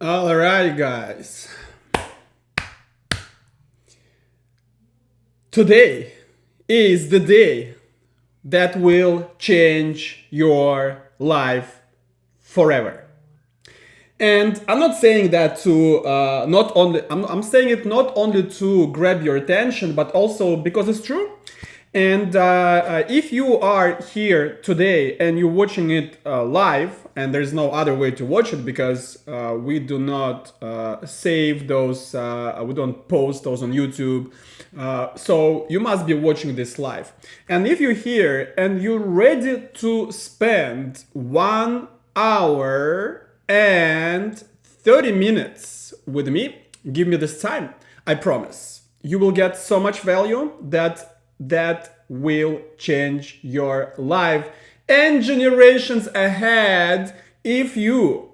All right, guys. Today is the day that will change your life forever. And I'm not saying that to not only, I'm saying it not only to grab your attention, but also because it's true. And if you are here today and you're watching it live, and there's no other way to watch it because we do not save those, we don't post those on YouTube. So you must be watching this live. And if you're here and you're ready to spend 1 hour and 30 minutes with me, give me this time. I promise you will get so much value that will change your life and generations ahead if you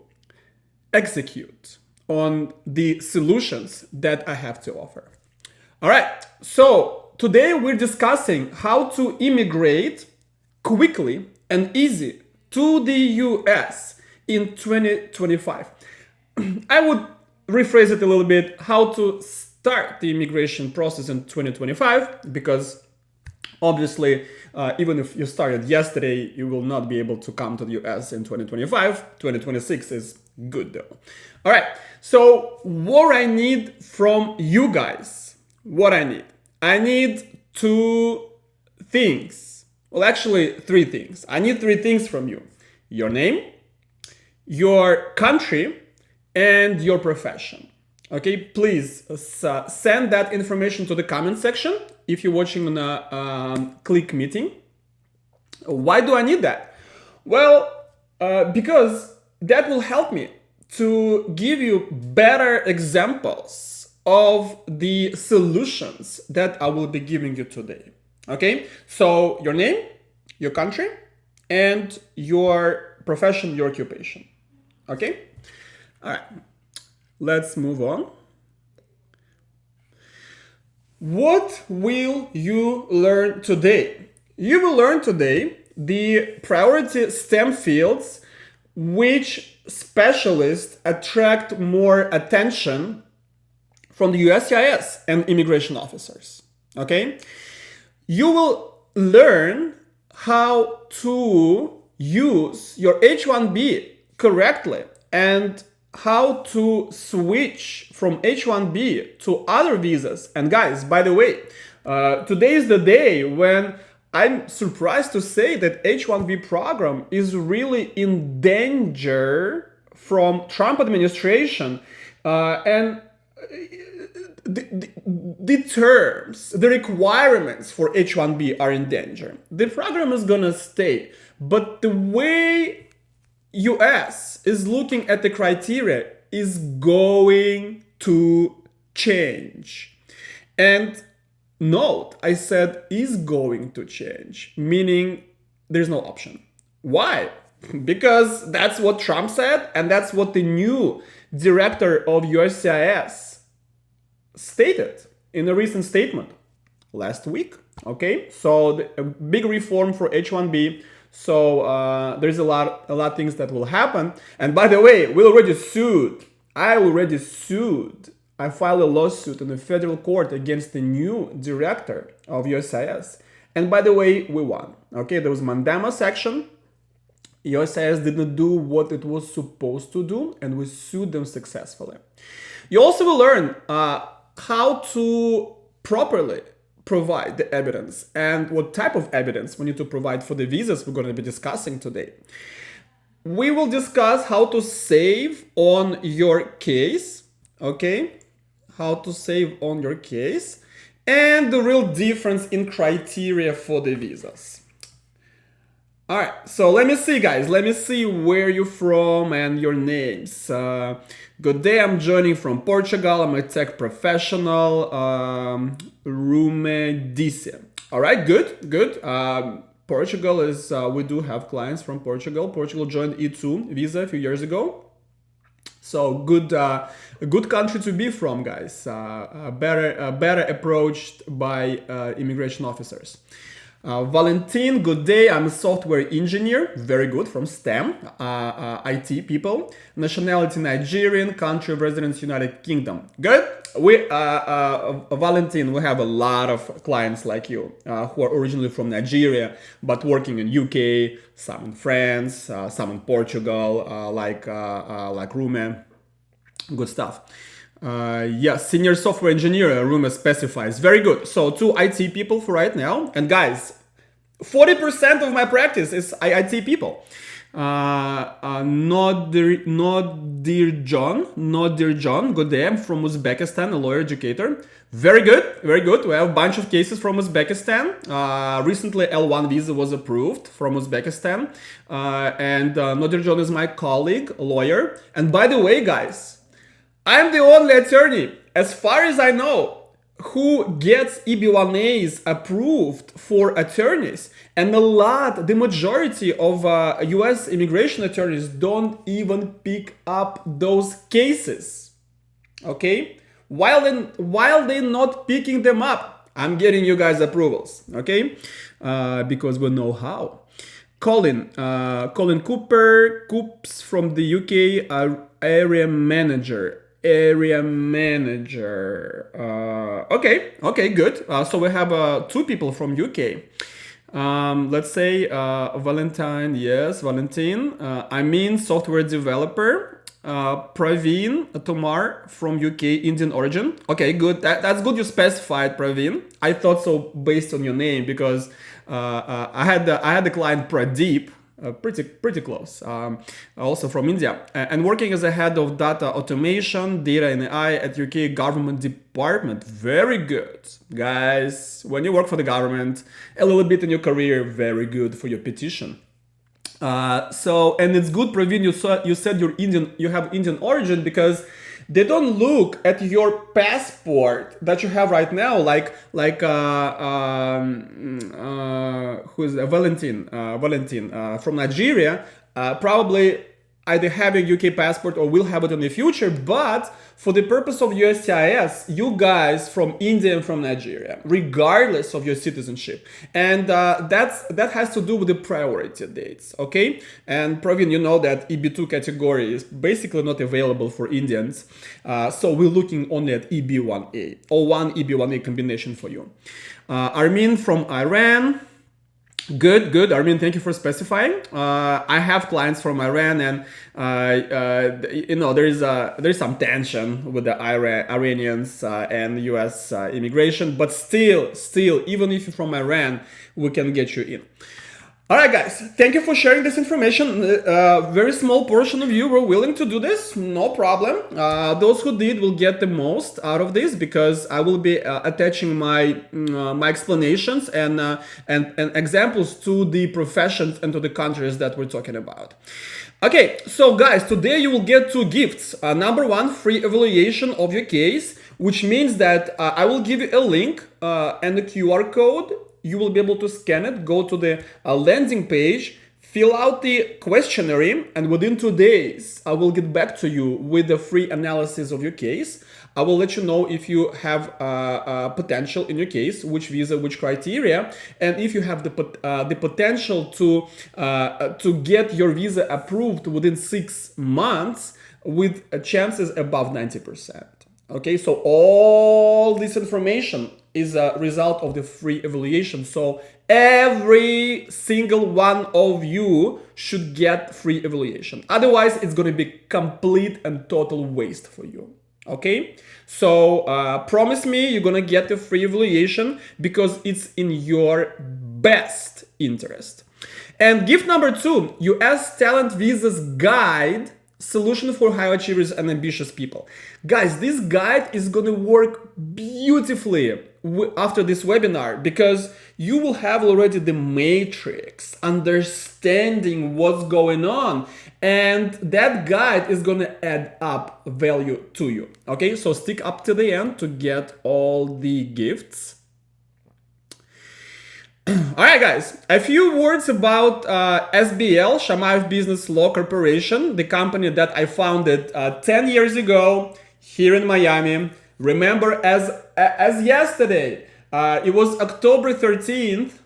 execute on the solutions that I have to offer. All right, so today we're discussing how to immigrate quickly and easy to the US in 2025. I would rephrase it a little bit, how to start the immigration process in 2025, because obviously, even if you started yesterday, you will not be able to come to the US in 2025. 2026 is good though. All right, so what I need from you guys, I need 2 things. Well, actually 3 things. I need 3 things from you. Your name, your country, and your profession. Okay, please send that information to the comment section if you're watching on a Click meeting. Why do I need that? Well, because that will help me to give you better examples of the solutions that I will be giving you today. Okay, so your name, your country, and your profession, your occupation. Okay, all right. Let's move on. What will you learn today? You will learn today the priority STEM fields which specialists attract more attention from the USCIS and immigration officers. Okay? You will learn how to use your H-1B correctly and how to switch from H-1B to other visas. And guys, by the way, today is the day when I'm surprised to say that H-1B program is really in danger from Trump administration. And the terms, the requirements for H-1B are in danger. The program is gonna stay, but the way US is looking at the criteria is going to change. And note, I said is going to change, meaning there's no option. Why? Because that's what Trump said, and that's what the new director of USCIS stated in a recent statement last week. Okay, so a big reform for H-1B. So there's a lot of things that will happen. And by the way, we already sued. I filed a lawsuit in the federal court against the new director of USCIS. And by the way, we won. Okay, there was mandamus action. USCIS didn't do what it was supposed to do, and we sued them successfully. You also will learn how to properly provide the evidence and what type of evidence we need to provide for the visas we're going to be discussing today. We will discuss how to save on your case, okay? How to save on your case and the real difference in criteria for the visas. All right, so let me see, guys. Let me see where you're from and your names. Good day, I'm joining from Portugal. I'm a tech professional. Rume Dice. All right, good. Portugal is, we do have clients from Portugal. Portugal joined E2 visa a few years ago. So a good country to be from, guys. Better approached by immigration officers. Valentin, good day. I'm a software engineer. Very good, from STEM, IT people. Nationality Nigerian, country of residence United Kingdom. Good. Valentin, we have a lot of clients like you who are originally from Nigeria but working in UK, some in France, some in Portugal, like Rume. Good stuff. Yes, senior software engineer, Rume specifies. Very good. So 2 IT people for right now. And guys, 40% of my practice is IT people. Not dear John. Good day. I'm from Uzbekistan, a lawyer educator. Very good, very good. We have a bunch of cases from Uzbekistan. Recently, L1 visa was approved from Uzbekistan. And Nadir John is my colleague, a lawyer. And by the way, guys, I'm the only attorney, as far as I know, who gets EB-1As approved for attorneys. And the majority of US immigration attorneys don't even pick up those cases. Okay? While they're not picking them up, I'm getting you guys approvals. Okay? Because we know how. Colin Coops from the UK, area manager. Okay, good. So we have 2 people from UK. Let's say Valentine. Yes, Valentin. I mean software developer. Praveen Tomar from UK, Indian origin. Okay, good. That's good. You specified Praveen. I thought so based on your name because I had the client Pradeep. Pretty close. Also from India, and working as a head of data automation, data and AI at UK government department. Very good, guys. When you work for the government, a little bit in your career, very good for your petition. And it's good, Praveen. You said you have Indian origin because they don't look at your passport that you have right now, who's Valentin from Nigeria, probably either have a UK passport or will have it in the future, but for the purpose of USCIS, you guys from India and from Nigeria, regardless of your citizenship. And that has to do with the priority dates, okay? And Praveen, you know that EB-2 category is basically not available for Indians, so we're looking only at EB-1A, or one EB-1A combination for you. Armin from Iran. Good, Armin, thank you for specifying. I have clients from Iran, and there's some tension with the Iranians and US immigration, but still, even if you're from Iran, we can get you in. All right, guys, thank you for sharing this information. Very small portion of you were willing to do this, no problem. Those who did will get the most out of this because I will be attaching my explanations and examples to the professions and to the countries that we're talking about. Okay, so guys, today you will get 2 gifts. Number 1, free evaluation of your case, which means that I will give you a link and a QR code. You will be able to scan it, go to the landing page, fill out the questionnaire, and within 2 days, I will get back to you with the free analysis of your case. I will let you know if you have potential in your case, which visa, which criteria, and if you have the potential to get your visa approved within 6 months with chances above 90%. Okay, so all this information is a result of the free evaluation. So every single one of you should get free evaluation. Otherwise, it's going to be complete and total waste for you. Okay, so promise me you're going to get the free evaluation because it's in your best interest. And gift number 2, US Talent Visas Guide, Solution for High Achievers and Ambitious People. Guys, this guide is going to work beautifully after this webinar because you will have already the matrix, understanding what's going on, and that guide is going to add up value to you. Okay, so stick up to the end to get all the gifts. All right, guys, a few words about SBL, Shamayev Business Law Corporation, the company that I founded 10 years ago here in Miami. Remember, as yesterday, it was October 13th.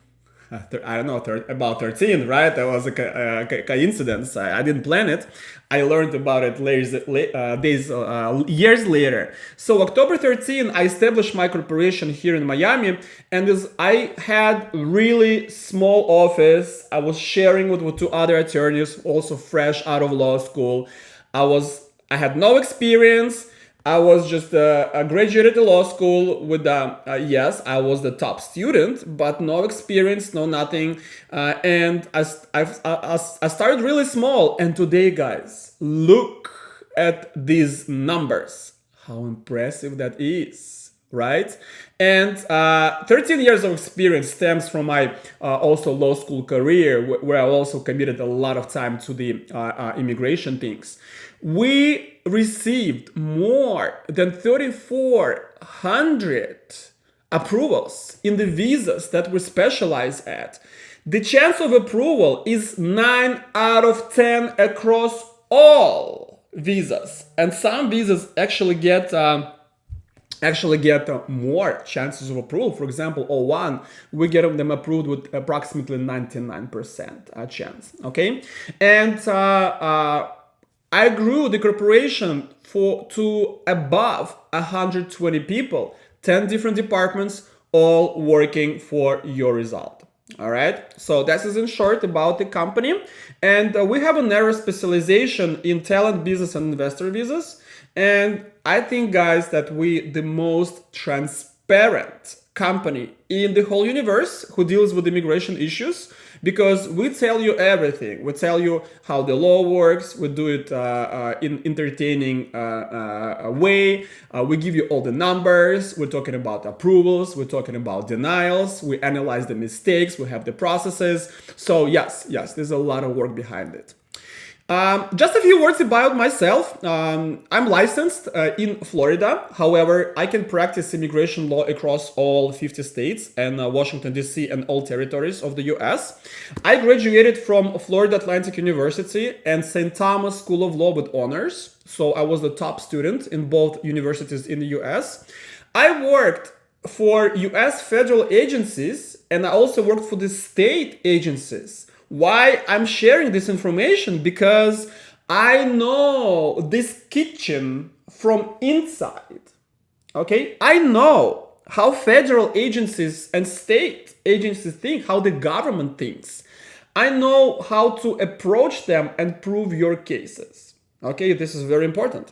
I don't know, about 13, right? That was a coincidence. I didn't plan it. I learned about it years later. So October 13, I established my corporation here in Miami, and I had really small office. I was sharing with two other attorneys, also fresh out of law school. I had no experience. I was just a graduate at law school with, yes, I was the top student, but no experience, no nothing. And I started really small. And today, guys, look at these numbers. How impressive that is, right? And 13 years of experience stems from my also law school career, where I also committed a lot of time to the immigration things. We received more than 3,400 approvals in the visas that we specialize at. The chance of approval is 9 out of 10 across all visas, and some visas actually get more chances of approval. For example, O1, we get them approved with approximately 99% chance. Okay, and I grew the corporation to above 120 people, 10 different departments, all working for your result. All right, so this is in short about the company. And we have a narrow specialization in talent, business, and investor visas. And I think, guys, that we the most transparent company in the whole universe who deals with immigration issues, because we tell you everything. We tell you how the law works. We do it in entertaining way. We give you all the numbers. We're talking about approvals. We're talking about denials. We analyze the mistakes. We have the processes. So yes, there's a lot of work behind it. Just a few words about myself. I'm licensed in Florida. However, I can practice immigration law across all 50 states and Washington, D.C. and all territories of the U.S. I graduated from Florida Atlantic University and St. Thomas School of Law with honors. So I was the top student in both universities in the U.S. I worked for U.S. federal agencies, and I also worked for the state agencies. Why I'm sharing this information? Because I know this kitchen from inside. Okay, I know how federal agencies and state agencies think, how the government thinks. I know how to approach them and prove your cases. Okay, this is very important.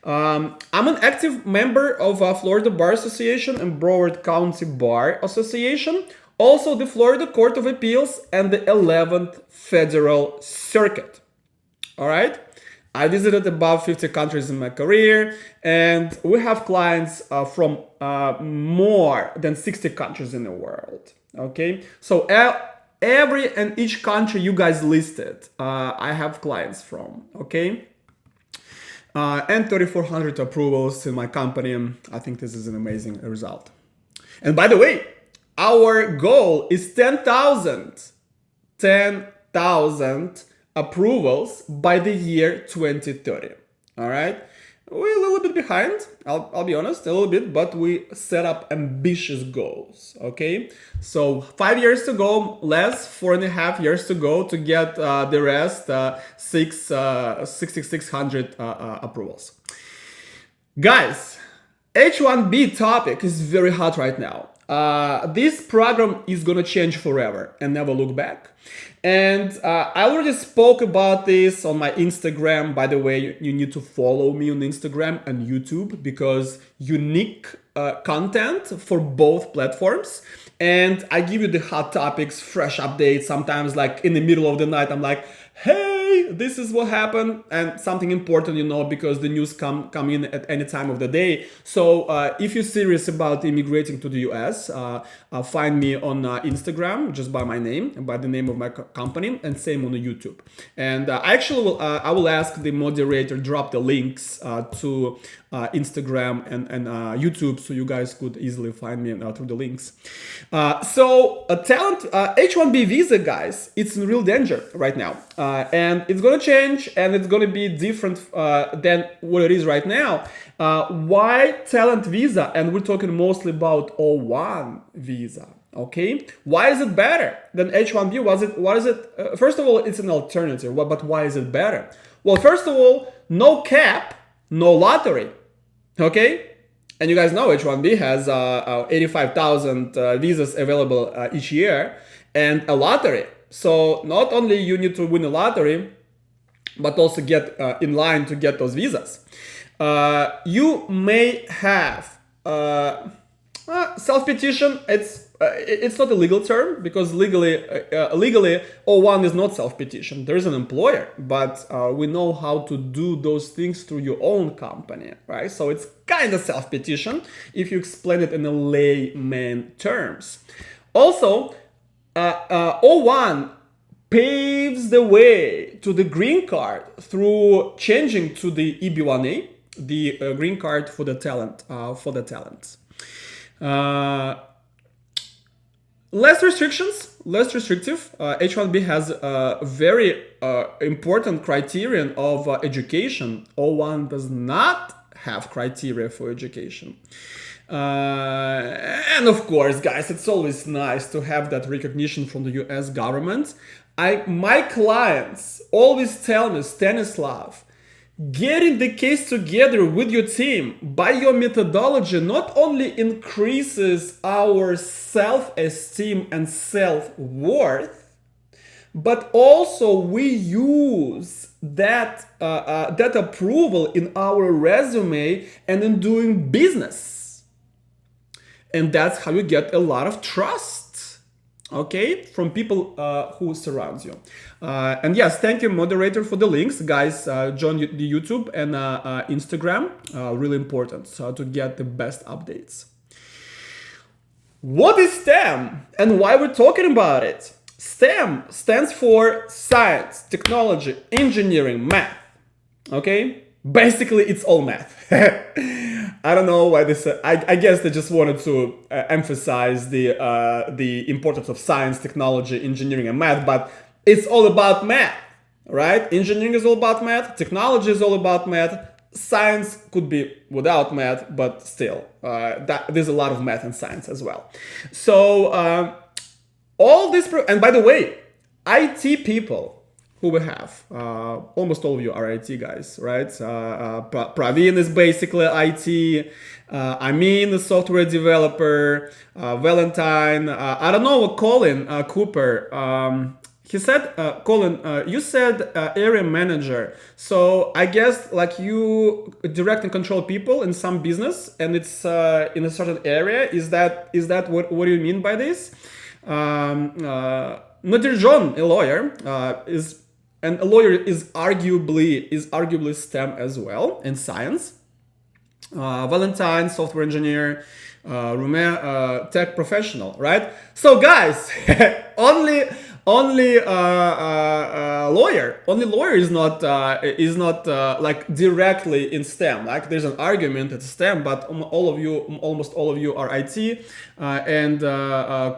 I'm an active member of Florida Bar Association and Broward County Bar Association. Also, the Florida Court of Appeals and the 11th Federal Circuit. All right. I visited about 50 countries in my career, and we have clients from more than 60 countries in the world. Okay. So every and each country you guys listed, I have clients from. Okay. And 3,400 approvals in my company. I think this is an amazing result. And by the way, our goal is 10,000 approvals by the year 2030. All right. We're a little bit behind. I'll be honest, a little bit, but we set up ambitious goals. Okay. So 5 years to go, less 4.5 years to go to get the rest 6,600 approvals. Guys, H-1B topic is very hot right now. This program is gonna change forever and never look back. And I already spoke about this on my Instagram. By the way, you need to follow me on Instagram and YouTube, because unique content for both platforms. And I give you the hot topics, fresh updates. Sometimes like in the middle of the night, I'm like, hey, this is what happened, and something important, because the news come in at any time of the day. So if you're serious about immigrating to the US, find me on Instagram just by my name and by the name of my company, and same on the YouTube. And I will ask the moderator drop the links to Instagram and YouTube, so you guys could easily find me through the links. So talent H-1B visa, guys, it's in real danger right now, and it's gonna change, and it's gonna be different than what it is right now. Why talent visa? And we're talking mostly about O1 visa. Okay, why is it better than H-1B? What is it? First of all, it's an alternative. But why is it better? Well, first of all, no cap, no lottery. Okay, and you guys know H-1B has 85,000 visas available each year, and a lottery. So not only you need to win a lottery, but also get in line to get those visas. You may have self-petition. It's not a legal term, because legally O1 is not self-petition. There is an employer, but we know how to do those things through your own company, right? So it's kind of self-petition if you explain it in a layman terms. Also, O1 paves the way to the green card through changing to the EB-1A, the green card for the talent, Less restrictions, less restrictive. H-1B has a very important criterion of education. O1 does not have criteria for education. And of course, guys, it's always nice to have that recognition from the US government. My clients always tell me, Stanislav, getting the case together with your team by your methodology not only increases our self-esteem and self-worth, but also we use that approval in our resume and in doing business. And that's how you get a lot of trust, okay, from people who surround you. And yes, thank you, moderator, for the links. Guys, join the YouTube and Instagram. Really important to get the best updates. What is STEM and why we're talking about it? STEM stands for science, technology, engineering, math. Okay? Basically, it's all math. I don't know why this. I guess they just wanted to emphasize the importance of science, technology, engineering, and math, but it's all about math, right? Engineering is all about math. Technology is all about math. Science could be without math, but still, there's a lot of math and science as well. So all this, and by the way, IT people who we have, almost all of you are IT guys, right? Praveen is basically IT. Amin, the software developer. Valentine. I don't know what Colin Cooper. He said, Colin, you said area manager. So I guess like you direct and control people in some business, and it's in a certain area. Is that what do you mean by this? Nadir John, a lawyer, is arguably STEM as well in science. Valentine, software engineer. Rume, tech professional, right? So guys, only lawyer is not like directly in STEM. Like there's an argument it's STEM, but almost all of you are IT, and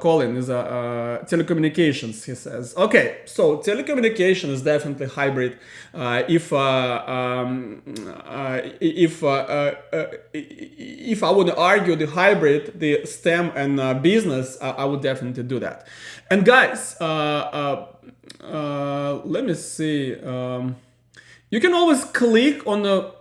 Colin is telecommunications. He says, okay, so telecommunication is definitely hybrid. If I would argue the hybrid, the STEM and business, I would definitely do that. And guys, let me see. You can always click on the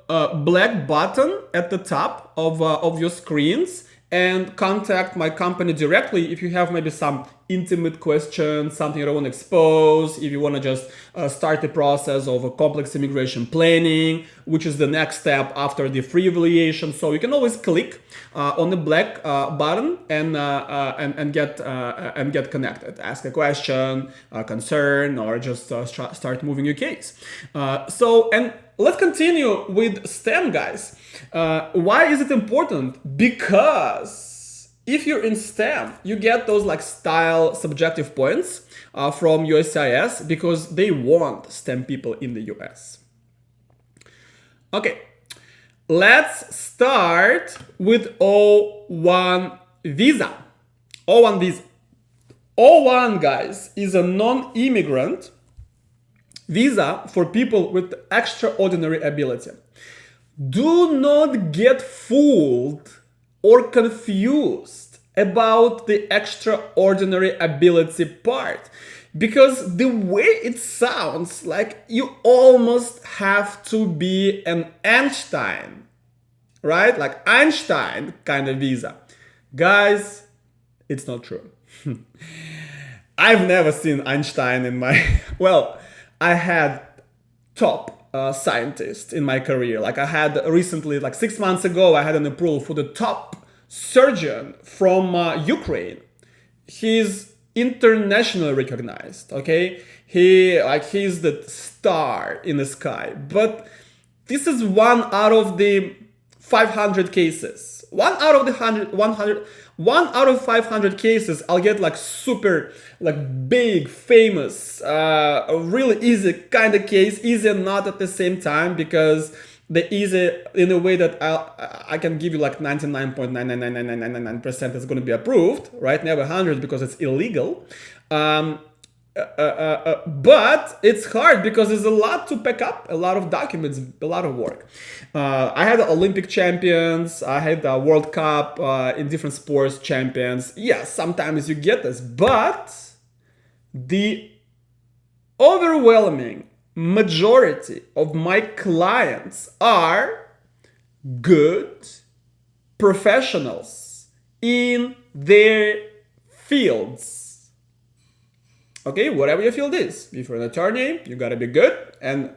black button at the top of your screens and contact my company directly if you have maybe some intimate questions, something you don't want to expose, if you want to just start the process of a complex immigration planning, which is the next step after the free evaluation. So you can always click on the black button and get connected, ask a question, a concern, or just start moving your case. And let's continue with STEM, guys. Why is it important? Because if you're in STEM, you get those like style subjective points from USCIS because they want STEM people in the US. Okay, let's start with O1 visa. O1 visa. O1, guys, is a non-immigrant visa for people with extraordinary ability. Do not get fooled or confused about the extraordinary ability part, because the way it sounds like you almost have to be an Einstein, right? Like Einstein kind of visa. Guys, it's not true. I've never seen Einstein in my, well, I had top scientists in my career. Like I had recently, like 6 months ago, I had an approval for the top surgeon from Ukraine. He's internationally recognized, okay? He's the star in the sky. But this is one out of the 500 cases. One out of 500 cases, I'll get like super, like big, famous, really easy kind of case, easy and not at the same time, because the easy in a way that I can give you like 99.9999999% is going to be approved, right? Never 100 because it's illegal. But it's hard because there's a lot to pick up, a lot of documents, a lot of work. I had Olympic champions, I had the World Cup in different sports champions. Yes, sometimes you get this, but the overwhelming majority of my clients are good professionals in their fields. Okay, whatever your field is. If you're an attorney, you gotta be good and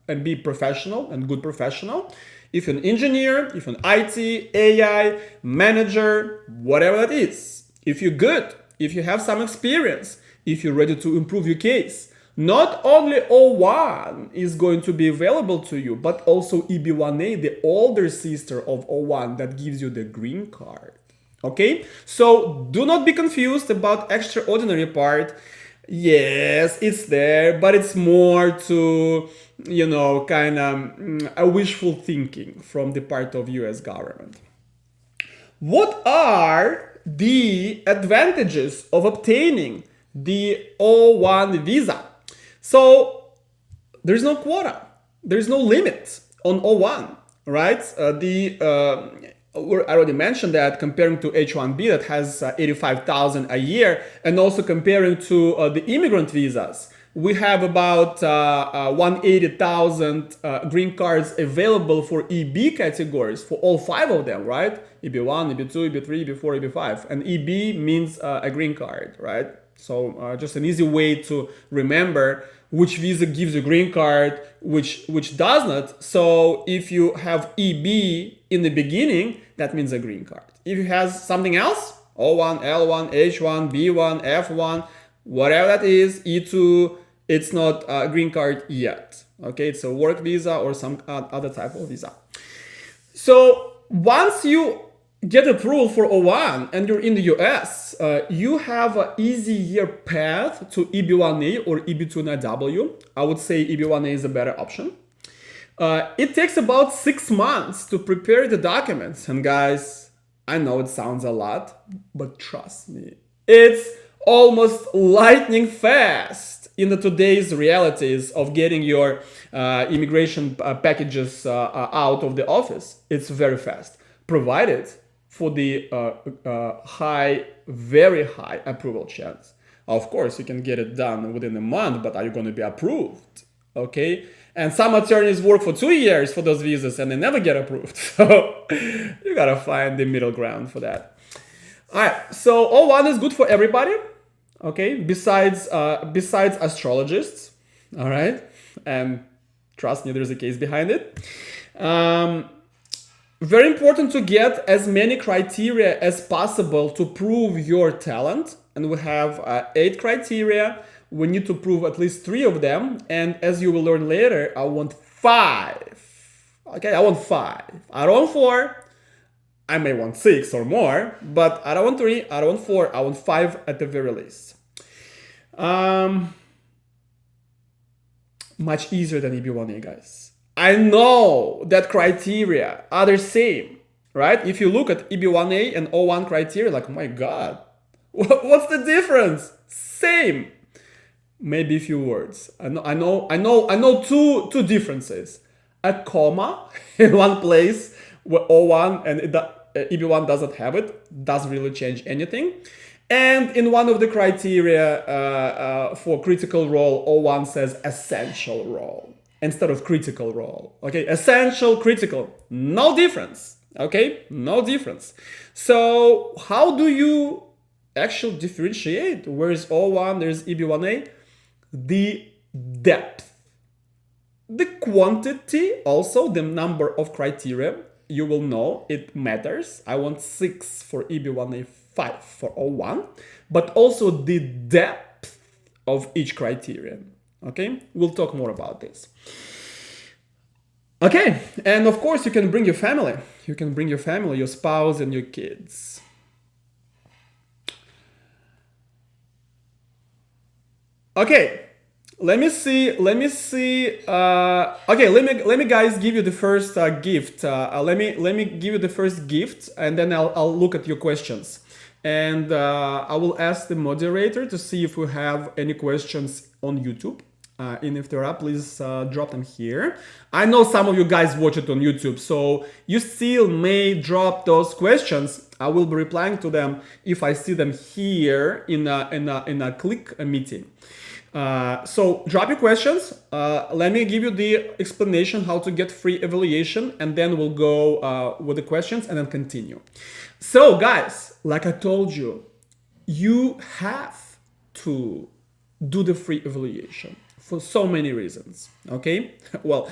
and be professional and good professional. If you're an engineer, if you're an IT, AI, manager, whatever that is. If you're good, if you have some experience, if you're ready to improve your case, not only O1 is going to be available to you, but also EB-1A, the older sister of O1 that gives you the green card. Okay, so do not be confused about extraordinary part. Yes, it's there, but it's more to, you know, kind of a wishful thinking from the part of US government. What are the advantages of obtaining the O1 visa? So there's no quota, there's no limit on O1, right? I already mentioned that comparing to H-1B that has 85,000 a year, and also comparing to the immigrant visas, we have about 180,000 green cards available for EB categories for all 5 of them, right? EB1, EB2, EB3, EB4, EB5, and EB means a green card, right? So just an easy way to remember which visa gives you green card, which does not. So if you have EB in the beginning, that means a green card. If it has something else, O1, L1, H1, B1, F1, whatever that is, E2, it's not a green card yet. Okay, it's a work visa or some other type of visa. So once you get approval for O1 and you're in the US, you have an easier path to EB-1A or EB-2 NIW. I would say EB-1A is a better option. It takes about 6 months to prepare the documents. And guys, I know it sounds a lot, but trust me, it's almost lightning fast in the today's realities of getting your immigration packages out of the office. It's very fast, provided for the very high approval chance. Of course, you can get it done within a month, but are you going to be approved? Okay. And some attorneys work for 2 years for those visas and they never get approved. So you got to find the middle ground for that. All right. So O1 is good for everybody. Okay. Besides astrologists. All right. And trust me, there's a case behind it. Very important to get as many criteria as possible to prove your talent. And we have 8 criteria. We need to prove at least 3 of them. And as you will learn later, I want 5. Okay, I want 5. I don't want 4. I may want 6 or more, but I don't want 3. I don't want 4. I want 5 at the very least. Much easier than EB-1A, guys. I know that criteria are the same, right? If you look at EB-1A and O1 criteria, like, oh my God, what's the difference? Same. Maybe a few words. I know two differences. A comma in one place where O1 and EB1 doesn't have it, doesn't really change anything. And in one of the criteria for critical role, O1 says essential role instead of critical role. Okay, essential, critical, no difference. Okay, no difference. So how do you actually differentiate? Where is O1, there's EB1A? The depth. The quantity, also the number of criteria, you will know it matters. I want 6 for EB1A, 5 for O1, but also the depth of each criterion. Okay, we'll talk more about this. Okay, and of course you can bring your family. You can bring your family, your spouse and your kids. Okay, let me see. Okay, let me guys give you the first gift. Let me give you the first gift, and then I'll look at your questions. And I will ask the moderator to see if we have any questions on YouTube. And if there are, please drop them here. I know some of you guys watch it on YouTube, so you still may drop those questions. I will be replying to them if I see them here in a click meeting. So drop your questions. Let me give you the explanation how to get free evaluation, and then we'll go with the questions and then continue. So guys, like I told you, you have to do the free evaluation for so many reasons. Okay, well,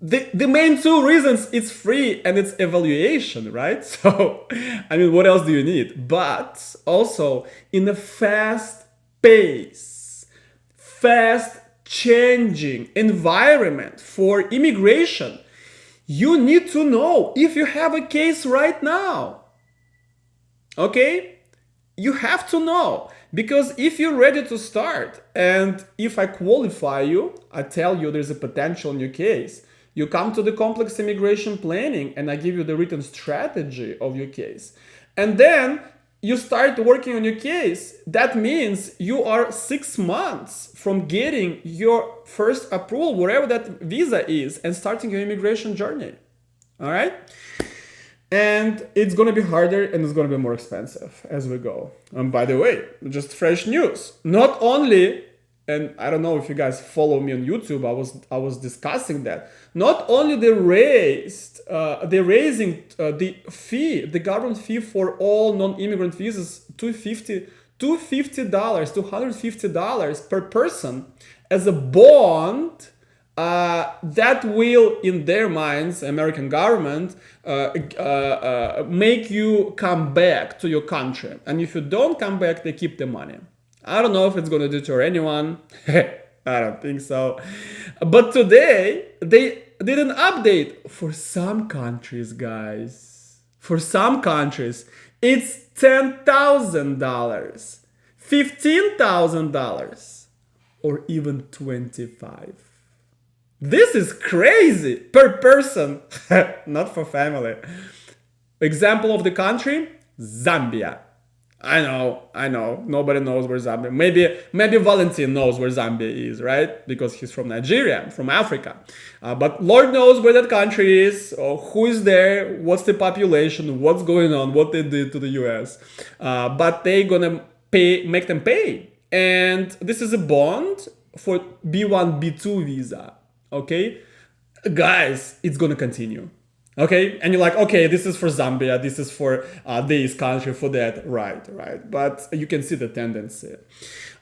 the main two reasons, it's free and it's evaluation, right? So I mean, what else do you need? But also in a fast pace, fast changing environment for immigration, you need to know if you have a case right now. Okay, you have to know, because if you're ready to start and if I qualify you, I tell you there's a potential in your case, you come to the complex immigration planning and I give you the written strategy of your case, and then you start working on your case, that means you are 6 months from getting your first approval, wherever that visa is, and starting your immigration journey. All right? And it's going to be harder and it's going to be more expensive as we go. And by the way, just fresh news. Not only, and I don't know if you guys follow me on YouTube, I was discussing that. Not only they're raising the fee, the government fee for all non-immigrant visas to $250 per person as a bond. That will, in their minds, American government, make you come back to your country. And if you don't come back, they keep the money. I don't know if it's going to deter anyone. I don't think so. But today, they did an update for some countries, guys. For some countries, it's $10,000, $15,000, or even $25,000. This is crazy per person, not for family. Example of the country, Zambia. I know, nobody knows where Zambia. Maybe Valentin knows where Zambia is, right? Because he's from Nigeria, from Africa. But Lord knows where that country is, or who is there, what's the population, what's going on, what they did to the US. But they gonna make them pay. And this is a bond for B1, B2 visa. Okay, guys, it's gonna continue. Okay, and you're like, okay, this is for Zambia, this is for this country, for that, right. But you can see the tendency.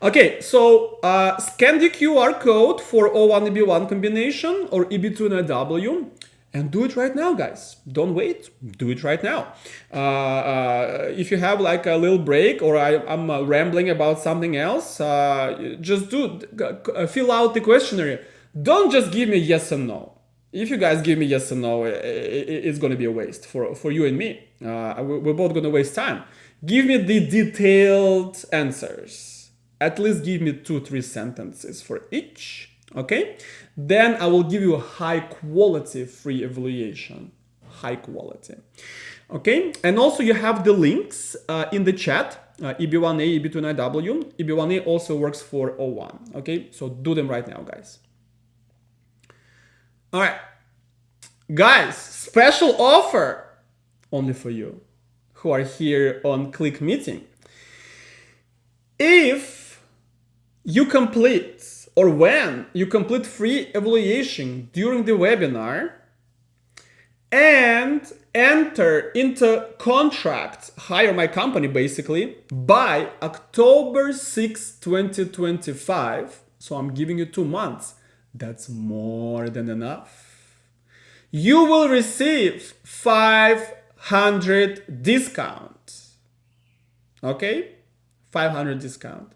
Okay, so scan the QR code for O1 EB1 combination or EB-2 NIW, and do it right now, guys. Don't wait. Do it right now. If you have like a little break, or I'm rambling about something else, just fill out the questionnaire. Don't just give me yes and no. If you guys give me yes and no, it's going to be a waste for you and me. We're both going to waste time. Give me the detailed answers. At least give me 2-3 sentences for each. okay? Then I will give you a high quality free evaluation, high quality, okay? And also you have the links in the chat, EB-1A, EB-2 NIW. EB-1A also works for O1, okay? So do them right now, guys. All right, guys, special offer only for you who are here on Click Meeting. If you complete, or when you complete free evaluation during the webinar and enter into contract, hire my company basically, by October 6, 2025, so I'm giving you 2 months, that's more than enough. You will receive 500 discount, okay? 500 discount.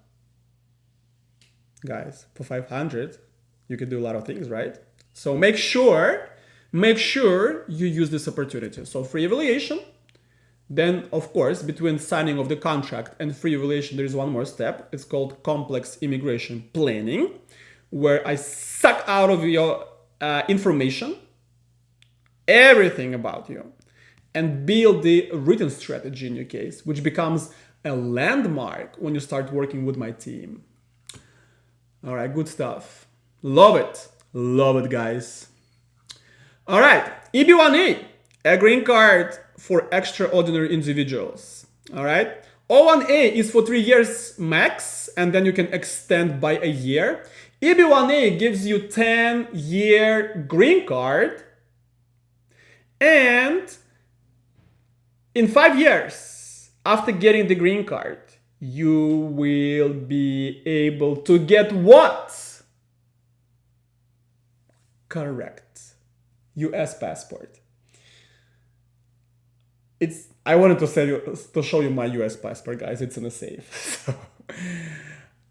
Guys, for 500, you can do a lot of things, right? So make sure you use this opportunity. So free evaluation, then of course, between signing of the contract and free evaluation, there is one more step. It's called complex immigration planning, where I suck out of your information, everything about you, and build the written strategy in your case, which becomes a landmark when you start working with my team. All right, good stuff. Love it, guys. All right, EB-1A, a green card for extraordinary individuals. All right, O1A is for 3 years max, and then you can extend by a year. EB-1A gives you 10-year green card, and in 5 years, after getting the green card, you will be able to get what? Correct. US passport. I wanted to show you my US passport, guys. It's in a safe. So,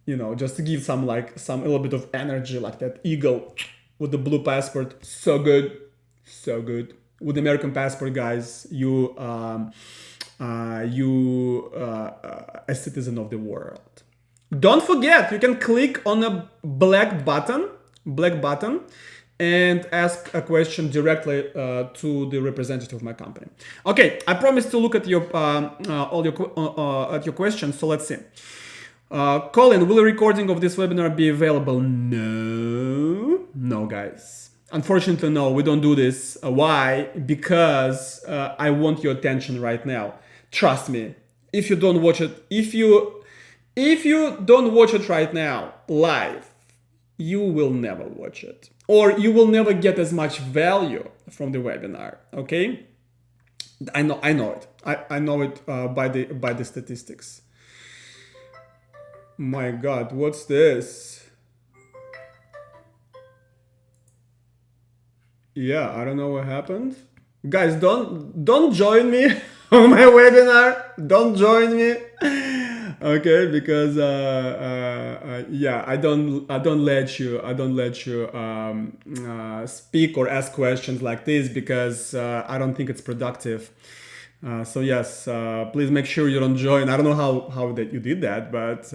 you know, just to give some a little bit of energy, like that eagle with the blue passport. So good. So good. With the American passport, guys, you a citizen of the world. Don't forget, you can click on a black button, and ask a question directly to the representative of my company. Okay, I promise to look at your all your questions. So let's see. Colin, will a recording of this webinar be available? No, guys. Unfortunately, no, we don't do this. Why? Because I want your attention right now. Trust me. If you don't watch it, if you don't watch it right now live, you will never watch it, or you will never get as much value from the webinar. Okay? I know it. I know it by the statistics. My God, what's this? Yeah, I don't know what happened. Guys, don't join me on my webinar. Don't join me. Okay, because yeah, I don't let you speak or ask questions like this, because I don't think it's productive. So yes, please make sure you don't join. I don't know how that you did that, but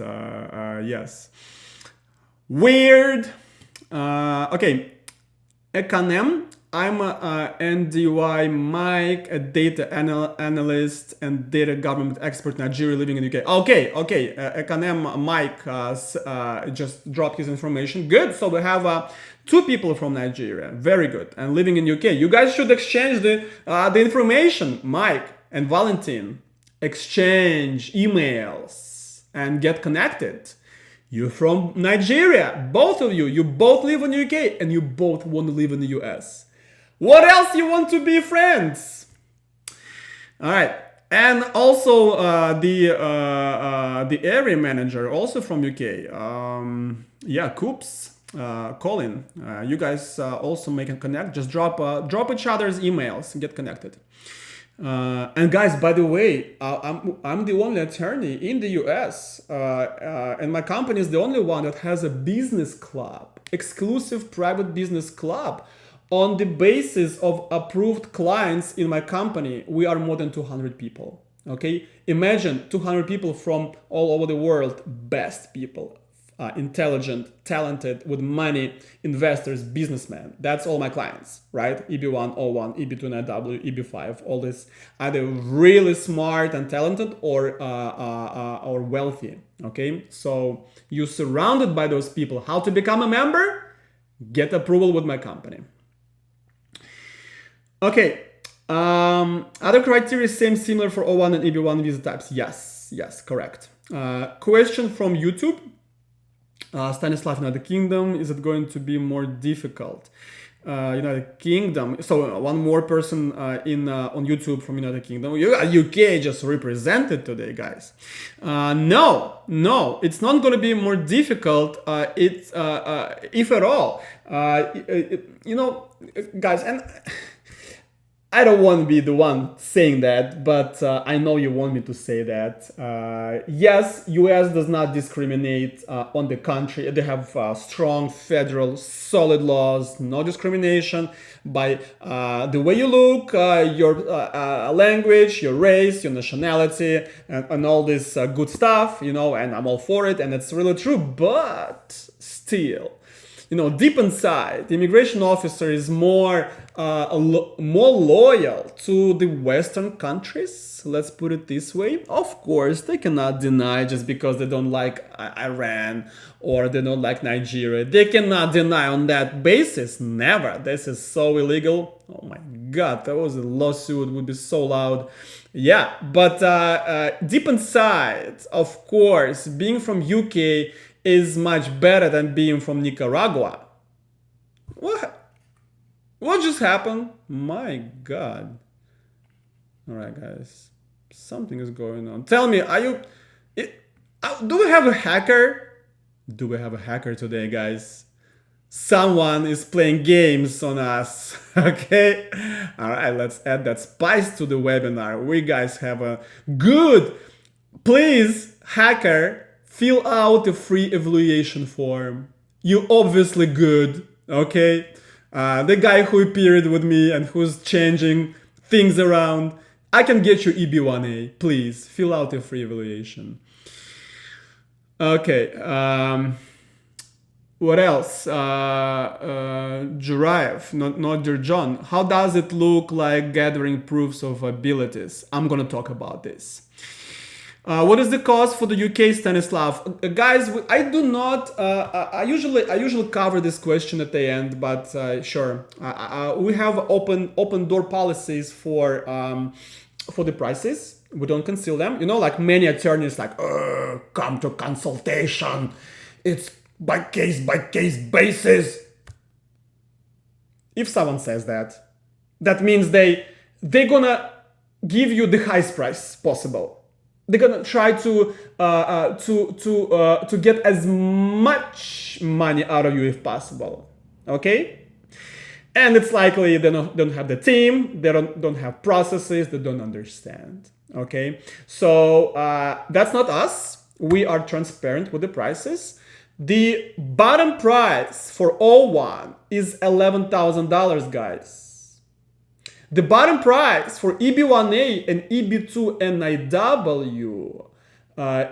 yes, weird. Okay, Ekanem. I'm a NDY Mike, a data analyst and data government expert in Nigeria, living in UK. Okay, Ekanem Mike just dropped his information. Good, so we have 2 people from Nigeria. Very good, and living in UK. You guys should exchange the information, Mike and Valentin. Exchange emails and get connected. You're from Nigeria, both of you. You both live in the UK and you both want to live in the US. What else you want to be friends? All right, and also the area manager, also from UK. Yeah, Coops, Colin. You guys also make a connect. Just drop each other's emails and get connected. And guys, by the way, I'm the only attorney in the US, and my company is the only one that has a business club, exclusive private business club. On the basis of approved clients in my company, we are more than 200 people. Okay, imagine 200 people from all over the world, best people, intelligent, talented, with money investors, businessmen. That's all my clients, right? EB-1, O1, EB-2 NIW, EB-5, all this, either really smart and talented or wealthy, okay? So you're surrounded by those people. How to become a member? Get approval with my company. Okay. Other criteria similar for O1 and EB-1 visa types. Yes, correct. Question from YouTube. Stanislav, United Kingdom, is it going to be more difficult? United Kingdom. So one more person on YouTube from United Kingdom. UK just represented today, guys. No, it's not going to be more difficult. It's if at all. Guys, and I don't want to be the one saying that, but I know you want me to say that. Yes, US does not discriminate on the country. They have strong federal solid laws, no discrimination by the way you look, your language, your race, your nationality, and all this good stuff, and I'm all for it, and it's really true, but still, deep inside, the immigration officer is more loyal to the Western countries. Let's put it this way. Of course, they cannot deny just because they don't like Iran or they don't like Nigeria. They cannot deny on that basis. Never. This is so illegal. Oh my God, that was a lawsuit. Would be so loud. Yeah, but deep inside, of course, being from UK is much better than being from Nicaragua. What just happened? My God. All right, guys. Something is going on. Tell me, do we have a hacker? Do we have a hacker today, guys? Someone is playing games on us. Okay? All right, let's add that spice to the webinar. We guys have a good. Please, hacker, fill out the free evaluation form. You obviously good, okay? The guy who appeared with me and who's changing things around, I can get you EB-1A. Please, fill out the free evaluation. Okay, what else? Jurayev, not dear John. How does it look like gathering proofs of abilities? I'm gonna talk about this. What is the cost for the UK, Stanislav? Guys, I do not. I usually cover this question at the end, but sure. We have open door policies for the prices. We don't conceal them. Like many attorneys, like come to consultation. It's by case basis. If someone says that, that means they're gonna give you the highest price possible. They're gonna try to get as much money out of you if possible, okay? And it's likely they don't have the team, they don't have processes, they don't understand, okay? So that's not us. We are transparent with the prices. The bottom price for O1 is $11,000, guys. The bottom price for EB-1A and EB-2 NIW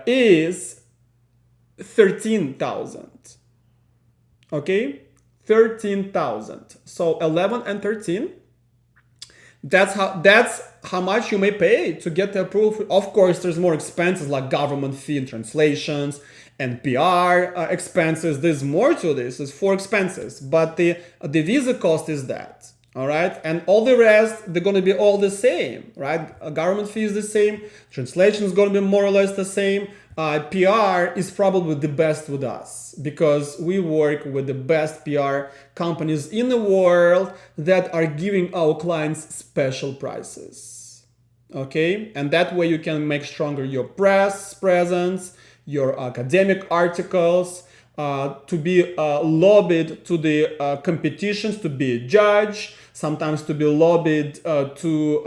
is $13,000. Okay, 13,000. So 11 and 13. That's how much you may pay to get the approval. Of course, there's more expenses like government fee and translations and PR expenses. There's more to this. There's 4 expenses, but the visa cost is that. All right, and all the rest, they're going to be all the same, right? Government fee is the same. Translation is going to be more or less the same. PR is probably the best with us because we work with the best PR companies in the world that are giving our clients special prices. Okay, and that way you can make stronger your press presence, your academic articles, to be lobbied to the competitions, to be a judge, sometimes to be lobbied to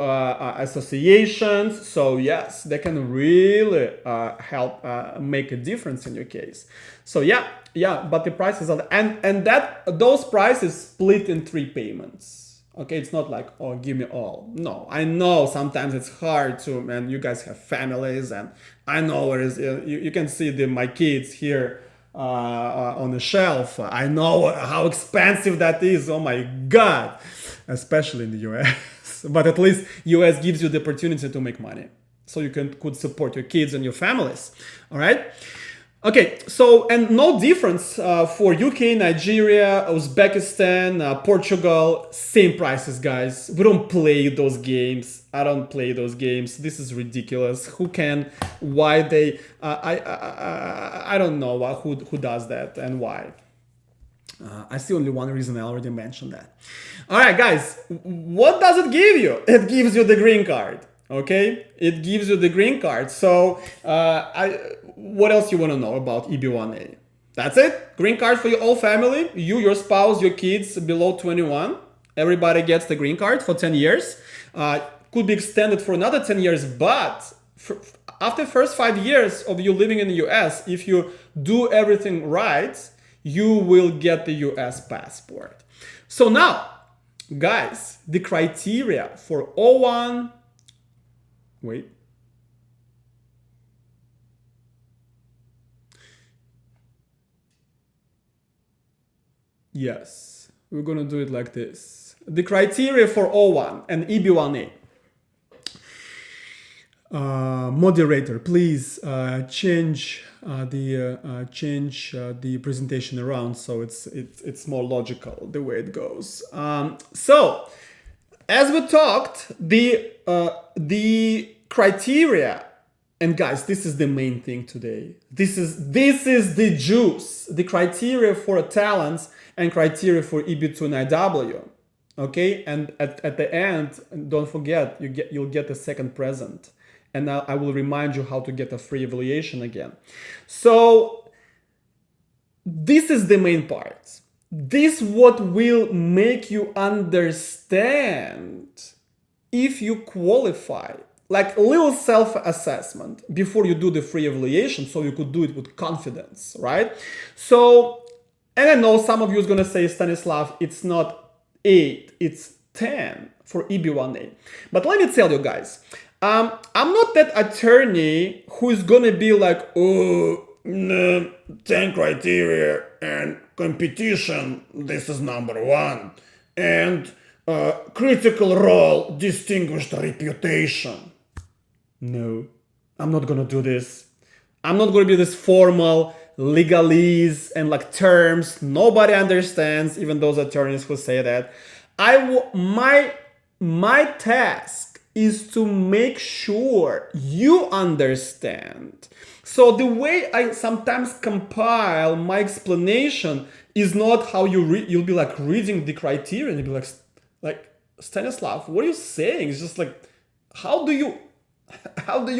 associations. So yes, they can really help make a difference in your case. So yeah, but the prices are, and those prices split in 3 payments. Okay, it's not like, oh, give me all. No, I know sometimes it's hard to, man, you guys have families, and I know you can see my kids here on the shelf. I know how expensive that is. Oh my God, especially in the US. But at least US gives you the opportunity to make money, so you could support your kids and your families. All right. Okay, so, and no difference for UK, Nigeria, Uzbekistan, Portugal, same prices, guys. We don't play those games. I don't play those games. This is ridiculous. Who can? Why they? I don't know who does that and why. I see only one reason. I already mentioned that. All right, guys, what does it give you? It gives you the green card. Okay, it gives you the green card. So, what else you want to know about EB-1A? That's it. Green card for your whole family. You, your spouse, your kids below 21. Everybody gets the green card for 10 years. Could be extended for another 10 years, but after first 5 years of you living in the US, if you do everything right, you will get the US passport. So now, guys, the criteria for O1. Wait. Yes, we're gonna do it like this. The criteria for O1 and EB-1A. Moderator, please change the presentation around so it's more logical the way it goes. So, as we talked, the criteria, and guys, this is the main thing today. This is the juice. The criteria for talents and criteria for EB-2 NIW. Okay, and at the end, don't forget, you'll get a second present, and I will remind you how to get a free evaluation again. So this is the main part. This what will make you understand if you qualify, like a little self-assessment before you do the free evaluation, so you could do it with confidence, right? So, and I know some of you is gonna say, Stanislav, it's not 8, it's 10 for EB-1A. But let me tell you guys, I'm not that attorney who is gonna be like, oh, no, 10 criteria and competition, this is number 1. And critical role, distinguished reputation. No, I'm not gonna do this. I'm not gonna be this formal legalese and like terms nobody understands, even those attorneys who say that. My task is to make sure you understand. So the way I sometimes compile my explanation is not how you'll be like reading the criteria and you'll be like Stanislav, what are you saying? It's just like, how do you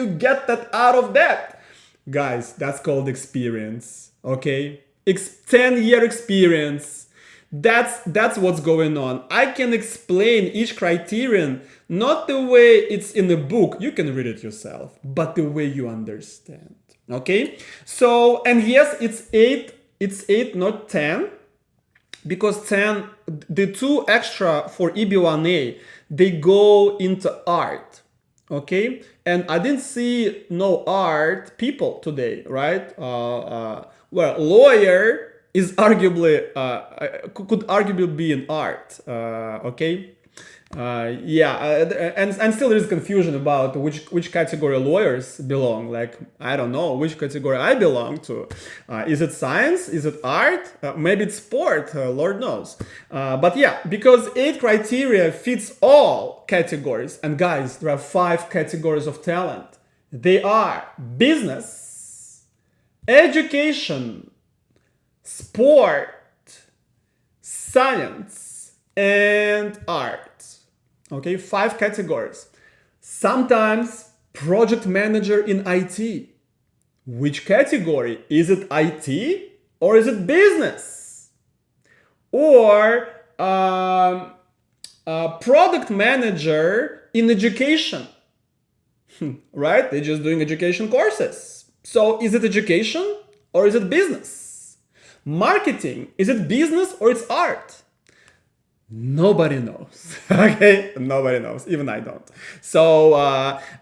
get that out of that? Guys, that's called experience, okay? 10-year experience. That's what's going on. I can explain each criterion, not the way it's in the book, you can read it yourself, but the way you understand, okay? So, and yes, it's 8, not 10, because 10, the 2 extra for EB-1A, they go into art, okay? And I didn't see no art people today, right? Well, lawyer is arguably, could arguably be an art, okay? And still there is confusion about which category lawyers belong. Like, I don't know which category I belong to. Is it science? Is it art? Maybe it's sport, Lord knows. But yeah, because 8 criteria fits all categories. And guys, there are 5 categories of talent. They are business, education, sport, science, and art. Okay, 5 categories. Sometimes project manager in IT. Which category? Is it IT or is it business? Or product manager in education. Right? They're just doing education courses. So is it education or is it business? Marketing, is it business or it's art? Nobody knows, okay? Nobody knows, even I don't. So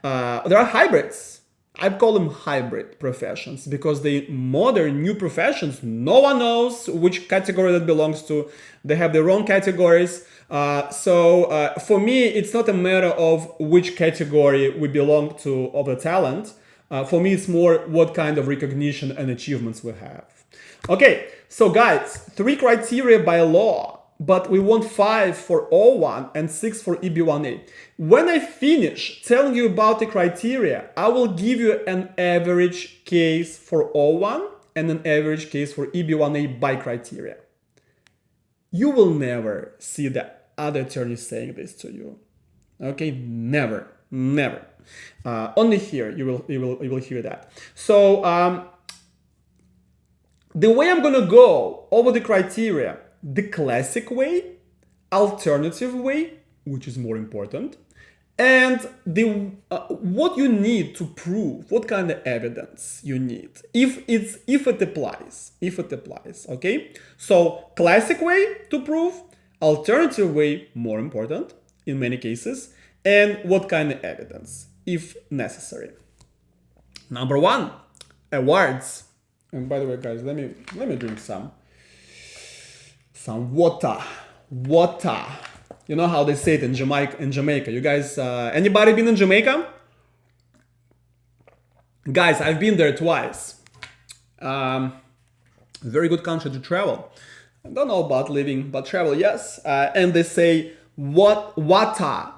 there are hybrids. I call them hybrid professions because they modern new professions. No one knows which category that belongs to. They have their own categories. So for me, it's not a matter of which category we belong to of the talent. For me, it's more what kind of recognition and achievements we have. Okay, so guys, 3 criteria by law, but we want 5 for O1 and 6 for EB-1A. When I finish telling you about the criteria, I will give you an average case for O1 and an average case for EB-1A by criteria. You will never see the other attorneys saying this to you. Okay, never. Only here you will hear that. So the way I'm gonna go over the criteria, the classic way, alternative way, which is more important, and the what you need to prove, what kind of evidence you need, if it applies. Okay, so classic way to prove, alternative way more important in many cases, and what kind of evidence if necessary. Number 1, awards. And by the way, guys, let me drink some water. You know how they say it in Jamaica. You guys, anybody been in Jamaica? Guys, I've been there twice. Very good country to travel. I don't know about living, but travel, yes. And they say water.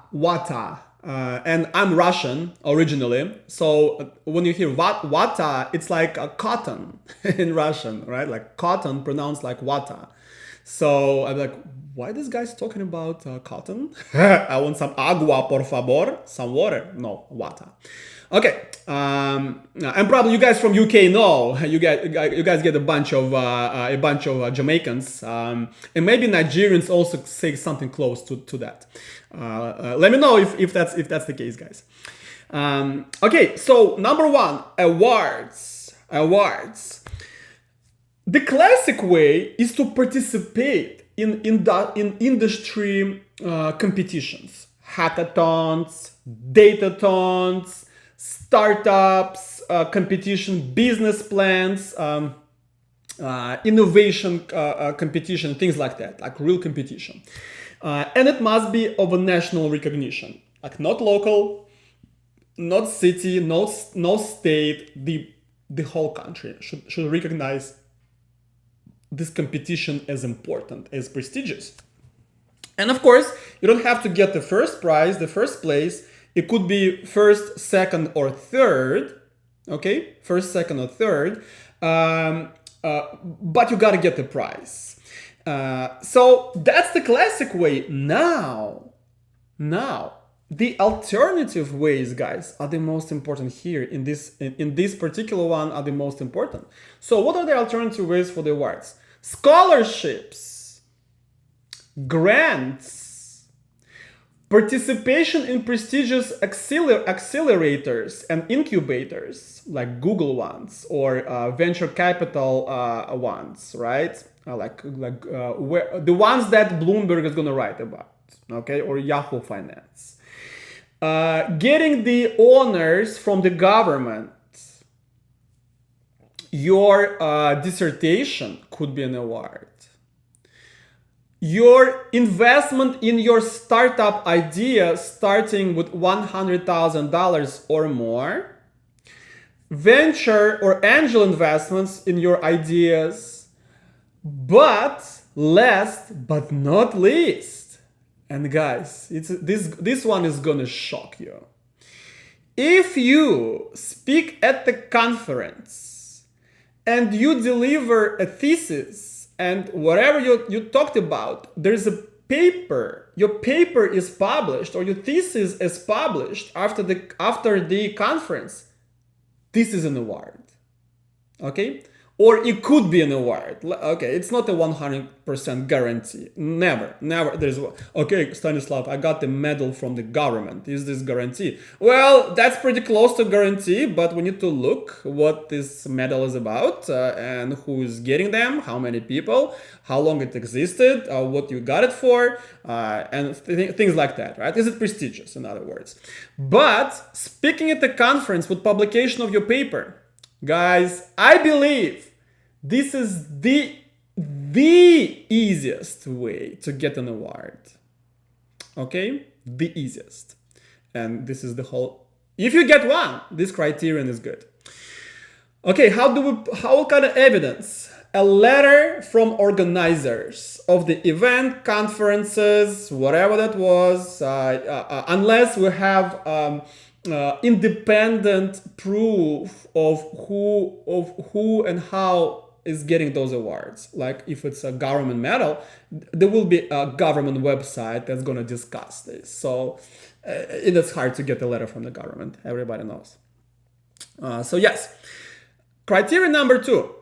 And I'm Russian originally, so when you hear wata, it's like a cotton in Russian, right? Like cotton pronounced like wata. So I'm like, why this guy's talking about cotton? I want some agua, por favor, some water. No, wata. Okay, and probably you guys from UK know you guys get a bunch of Jamaicans, and maybe Nigerians also say something close to that. Let me know if that's the case, guys. Okay, so number 1, awards. The classic way is to participate in industry competitions, hackathons, datatons, startups, competition, business plans, innovation competition, things like that, like real competition. And it must be of a national recognition, like not local, not city, no state, the whole country should recognize this competition as important, as prestigious. And of course, you don't have to get the first prize, the first place. It could be first, second, or third. Okay, first, second, or third. But you gotta get the prize. So that's the classic way. Now, the alternative ways, guys, are the most important here. In this particular one, are the most important. So what are the alternative ways for the awards? Scholarships, grants, participation in prestigious accelerators and incubators, like Google ones or venture capital ones, right? Where the ones that Bloomberg is gonna write about, okay, or Yahoo Finance. Getting the honors from the government. Your dissertation could be an award. Your investment in your startup idea starting with $100,000 or more. Venture or angel investments in your ideas. But last but not least, and guys, this one is gonna shock you. If you speak at the conference and you deliver a thesis and whatever you talked about, there's a paper, your paper is published or your thesis is published after the conference, this is an award. Okay? or it could be an award. Okay, it's not a 100% guarantee. Never. There's, okay, Stanislav, I got the medal from the government. Is this guarantee? Well, that's pretty close to guarantee, but we need to look what this medal is about and who is getting them, how many people, how long it existed, what you got it for, and things like that, right? Is it prestigious, in other words? But speaking at the conference with publication of your paper, guys, I believe this is the easiest way to get an award. Okay? The easiest. And this is the whole, if you get one, this criterion is good. Okay, how kind of evidence? A letter from organizers of the event, conferences, whatever that was, unless we have independent proof of who and how is getting those awards. Like if it's a government medal, there will be a government website that's going to discuss this. So it's hard to get a letter from the government. Everybody knows. So yes, criteria number 2.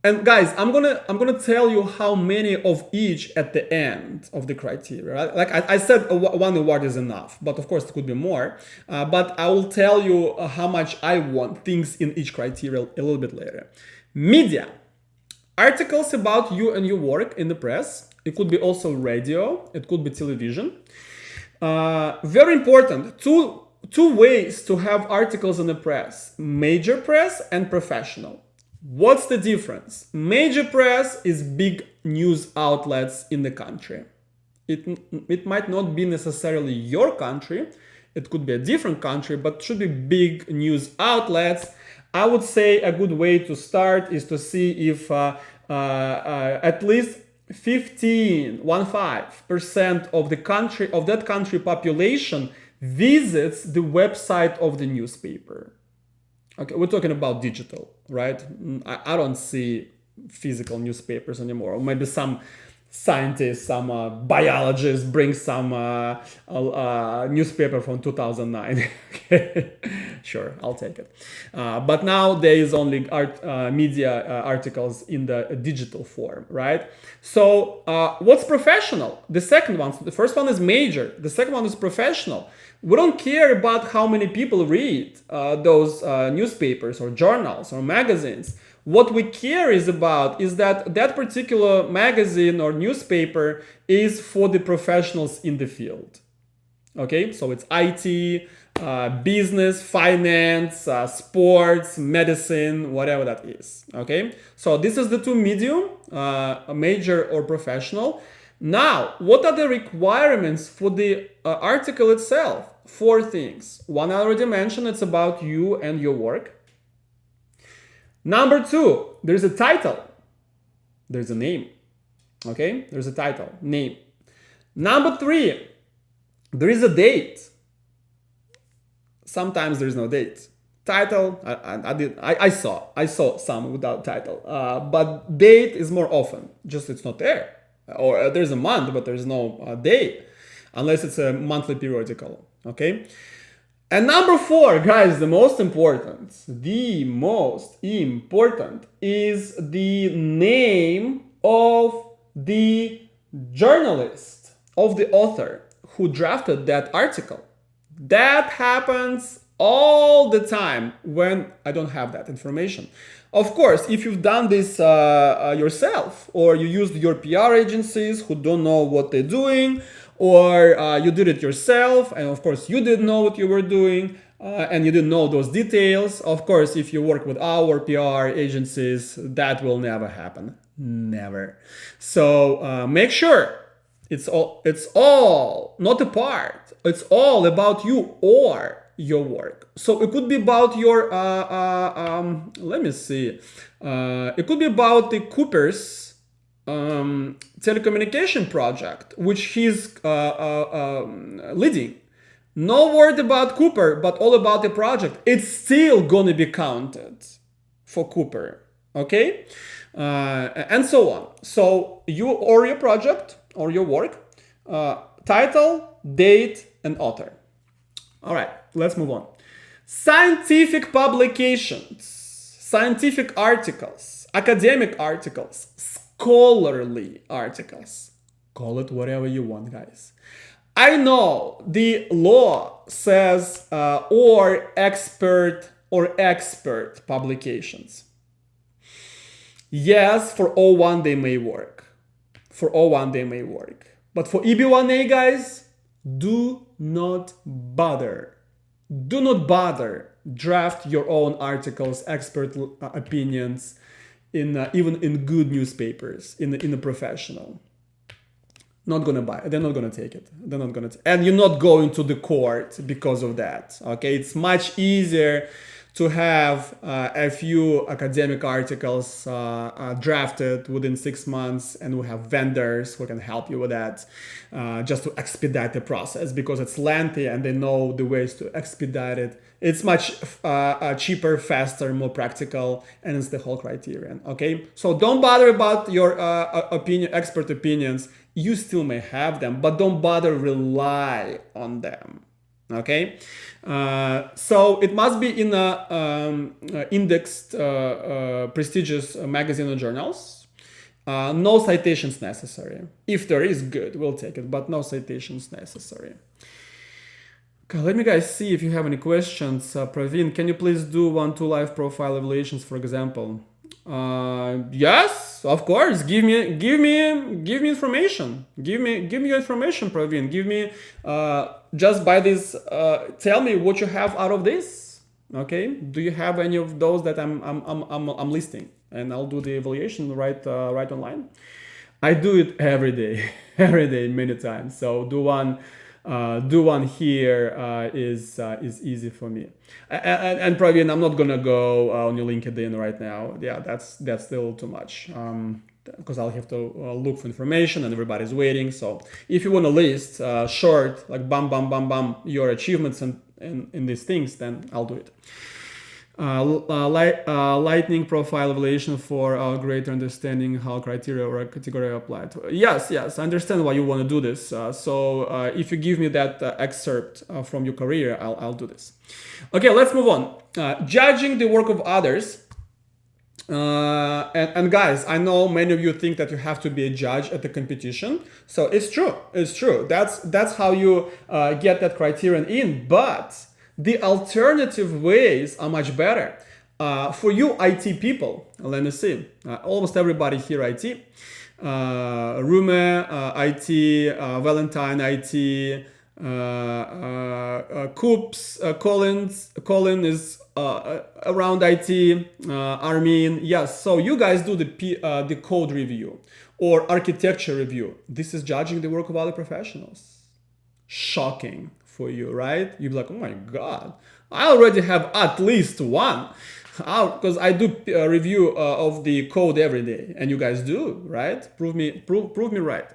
And guys, I'm gonna tell you how many of each at the end of the criteria. Right? Like I said, one award is enough, but of course it could be more. But I will tell you how much I want things in each criteria a little bit later. Media, articles about you and your work in the press. It could be also radio. It could be television. Very important. Two ways to have articles in the press: major press and professional. What's the difference? Major press is big news outlets in the country. It might not be necessarily your country. It could be a different country, but should be big news outlets. I would say a good way to start is to see if at least 15% of that country population visits the website of the newspaper. Okay, we're talking about digital, right? I don't see physical newspapers anymore. Or maybe some scientists, some biologists bring some newspaper from 2009. Okay, sure, I'll take it. But now there is only media articles in the digital form, right? So what's professional? The second one, the first one is major. The second one is professional. We don't care about how many people read those newspapers or journals or magazines. What we care about is that particular magazine or newspaper is for the professionals in the field. Okay, so it's IT, business, finance, sports, medicine, whatever that is. Okay, so this is the two medium, major or professional. Now, what are the requirements for the article itself? 4 things. One I already mentioned, it's about you and your work. Number 2, there's a title. There's a name. Okay, there's a title, name. Number 3, there is a date. Sometimes there's no date. Title, I saw some without title, but date is more often. Just it's not there. Or there's a month, but there's no date, unless it's a monthly periodical, okay? And number 4, guys, the most important is the name of the journalist, of the author who drafted that article. That happens all the time when I don't have that information. Of course, if you've done this yourself, or you used your PR agencies who don't know what they're doing, or you did it yourself, and of course you didn't know what you were doing, and you didn't know those details. Of course, if you work with our PR agencies, that will never happen. Never. So make sure it's all not a part. It's all about you or your work. So it could be about your let me see. It could be about the Cooper's telecommunication project, which he's leading. No word about Cooper, but all about the project. It's still gonna be counted for Cooper, okay? And so on. So you or your project or your work, title, date, and author. All right, let's move on. Scientific publications. scientific articles, academic articles, scholarly articles. Call it whatever you want, guys. I know the law says or expert publications. Yes, for O1 they may work. But for EB-1A, guys, do not bother. Do not bother. Draft your own articles, expert opinions, even in good newspapers, in the professional. Not gonna buy it. They're not gonna take it. And you're not going to the court because of that. Okay, it's much easier to have a few academic articles drafted within 6 months, and we have vendors who can help you with that, just to expedite the process, because it's lengthy and they know the ways to expedite it. It's much cheaper, faster, more practical, and it's the whole criterion. Okay, so don't bother about your expert opinions. You still may have them, but don't bother rely on them. Okay, so it must be in indexed, prestigious magazine or journals. No citations necessary. If there is, good, we'll take it, but no citations necessary. Okay, let me guys see if you have any questions. Praveen, can you please do 1-2 live profile evaluations, for example? Yes, of course. Give me information. Give me your information, Praveen. Give me just by this. Tell me what you have out of this. Okay. Do you have any of those that I'm listing, and I'll do the evaluation right online. I do it every day, many times. So do one here is easy for me. And probably I'm not gonna go on your LinkedIn right now. Yeah, that's still too much, because I'll have to look for information and everybody's waiting. So if you want to list short, like bam, your achievements and in these things, then I'll do it. Lightning profile evaluation for greater understanding how criteria or category apply to. Yes, I understand why you want to do this. So if you give me that excerpt from your career, I'll do this. Okay, let's move on. Judging the work of others. And guys, I know many of you think that you have to be a judge at the competition. So it's true. That's how you get that criterion in. But the alternative ways are much better. For you IT people, let me see. Almost everybody here IT. Rume, IT, Valentine, IT, Coops, Colin is around IT, Armin. Yes, so you guys do the code review or architecture review. This is judging the work of other professionals. Shocking for you, right? You'd be like, oh my God, I already have at least one, because I do a review of the code every day, and you guys do, right? Prove me right.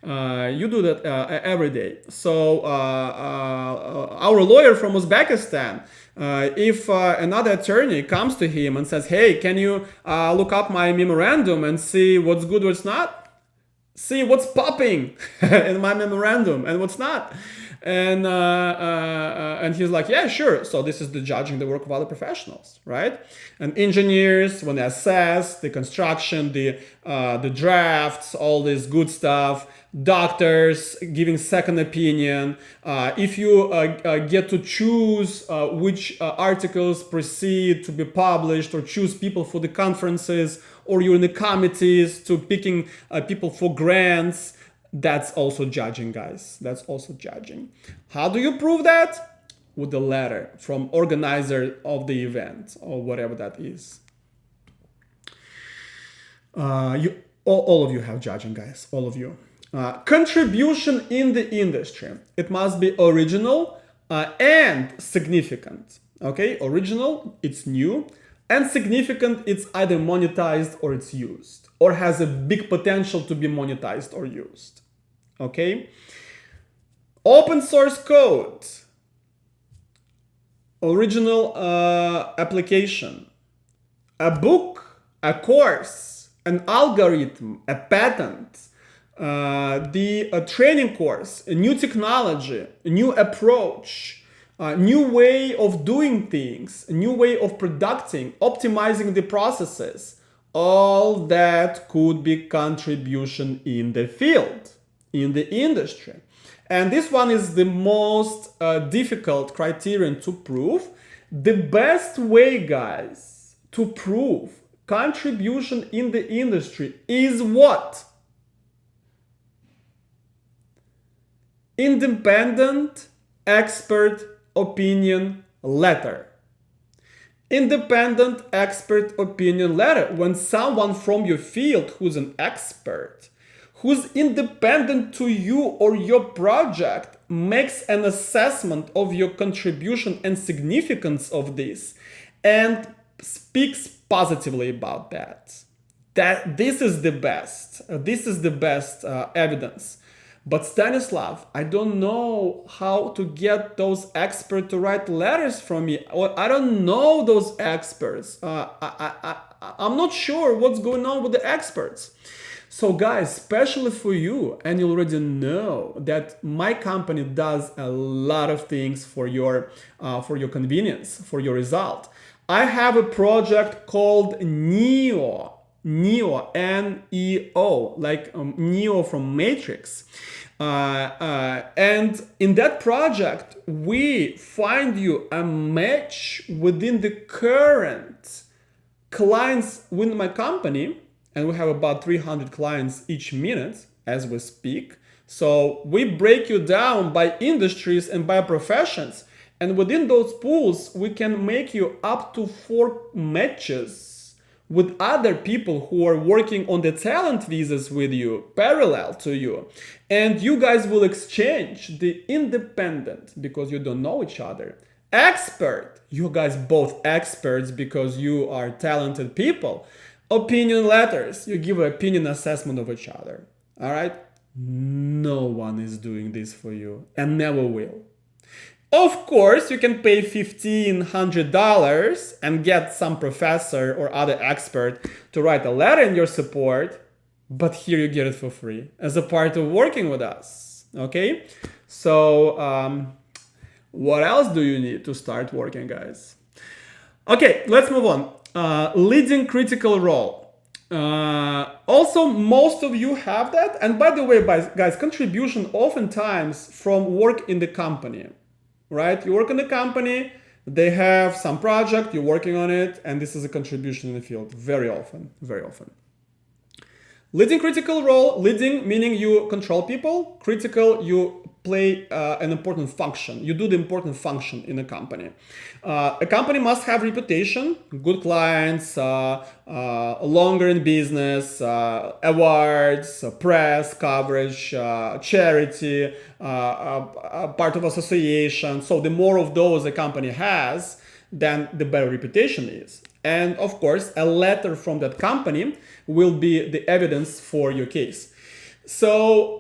You do that every day. So our lawyer from Uzbekistan, if another attorney comes to him and says, hey, can you look up my memorandum and see what's good, what's not? See what's popping in my memorandum and what's not. And he's like, yeah, sure. So this is the judging the work of other professionals, right? And engineers, when they assess the construction, the drafts, all this good stuff. Doctors giving second opinion. If you get to choose which articles proceed to be published, or choose people for the conferences, or you're in the committees to picking people for grants, that's also judging, guys. That's also judging. How do you prove that? With the letter from organizer of the event or whatever that is. All of you have judging, guys. All of you. Contribution in the industry. It must be original and significant. Okay, original, it's new, and significant, it's either monetized or it's used, or has a big potential to be monetized or used. Okay, open source code, original application, a book, a course, an algorithm, a patent, the training course, a new technology, a new approach, new way of doing things, a new way of producing, optimizing the processes. All that could be contribution in the field, in the industry. And this one is the most difficult criterion to prove. The best way, guys, to prove contribution in the industry is what? Independent expert opinion letter. Independent expert opinion letter. When someone from your field who's an expert, who's independent to you or your project, makes an assessment of your contribution and significance of this and speaks positively about that. This is the best. This is the best evidence. But Stanislav, I don't know how to get those experts to write letters from me. I don't know those experts. I'm not sure what's going on with the experts. So guys, especially for you, and you already know that my company does a lot of things for your convenience, for your result. I have a project called NEO, N-E-O, like Neo from Matrix. And in that project, we find you a match within the current clients within my company. And we have about 300 clients each minute as we speak. So we break you down by industries and by professions. And within those pools, we can make you up to 4 matches with other people who are working on the talent visas with you, parallel to you. And you guys will exchange the independent, because you don't know each other. Expert, you guys both experts because you are talented people. Opinion letters, you give an opinion assessment of each other. All right? No one is doing this for you and never will. Of course, you can pay $1,500 and get some professor or other expert to write a letter in your support, but here you get it for free as a part of working with us. Okay? So, what else do you need to start working, guys? Okay, let's move on. Leading critical role. Also, most of you have that. And by the way, guys, contribution oftentimes from work in the company. Right? You work in the company, they have some project, you're working on it, and this is a contribution in the field. Very often, very often. Leading critical role, leading meaning you control people, critical, you play an important function. You do the important function in a company. A company must have reputation, good clients, longer in business, awards, press coverage, charity, part of association. So the more of those a company has, then the better reputation is. And of course, a letter from that company will be the evidence for your case. So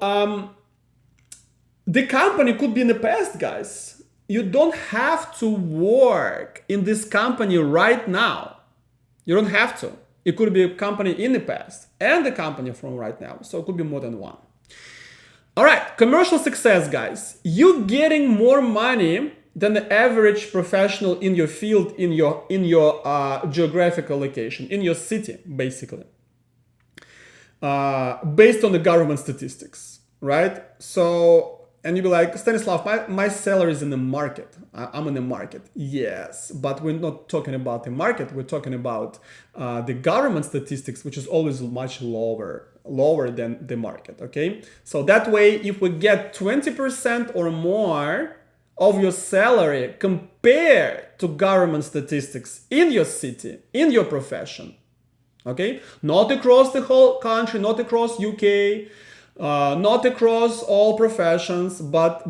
the company could be in the past, guys. You don't have to work in this company right now. You don't have to. It could be a company in the past and a company from right now. So it could be more than one. All right, commercial success, guys. You getting more money than the average professional in your field, in your geographical location, in your city, basically, based on the government statistics, right? So, and you'll be like, Stanislav, my salary is in the market. I'm in the market. Yes, but we're not talking about the market. We're talking about the government statistics, which is always much lower than the market, okay? So that way, if we get 20% or more of your salary compared to government statistics in your city, in your profession, okay? Not across the whole country, not across UK, not across all professions, but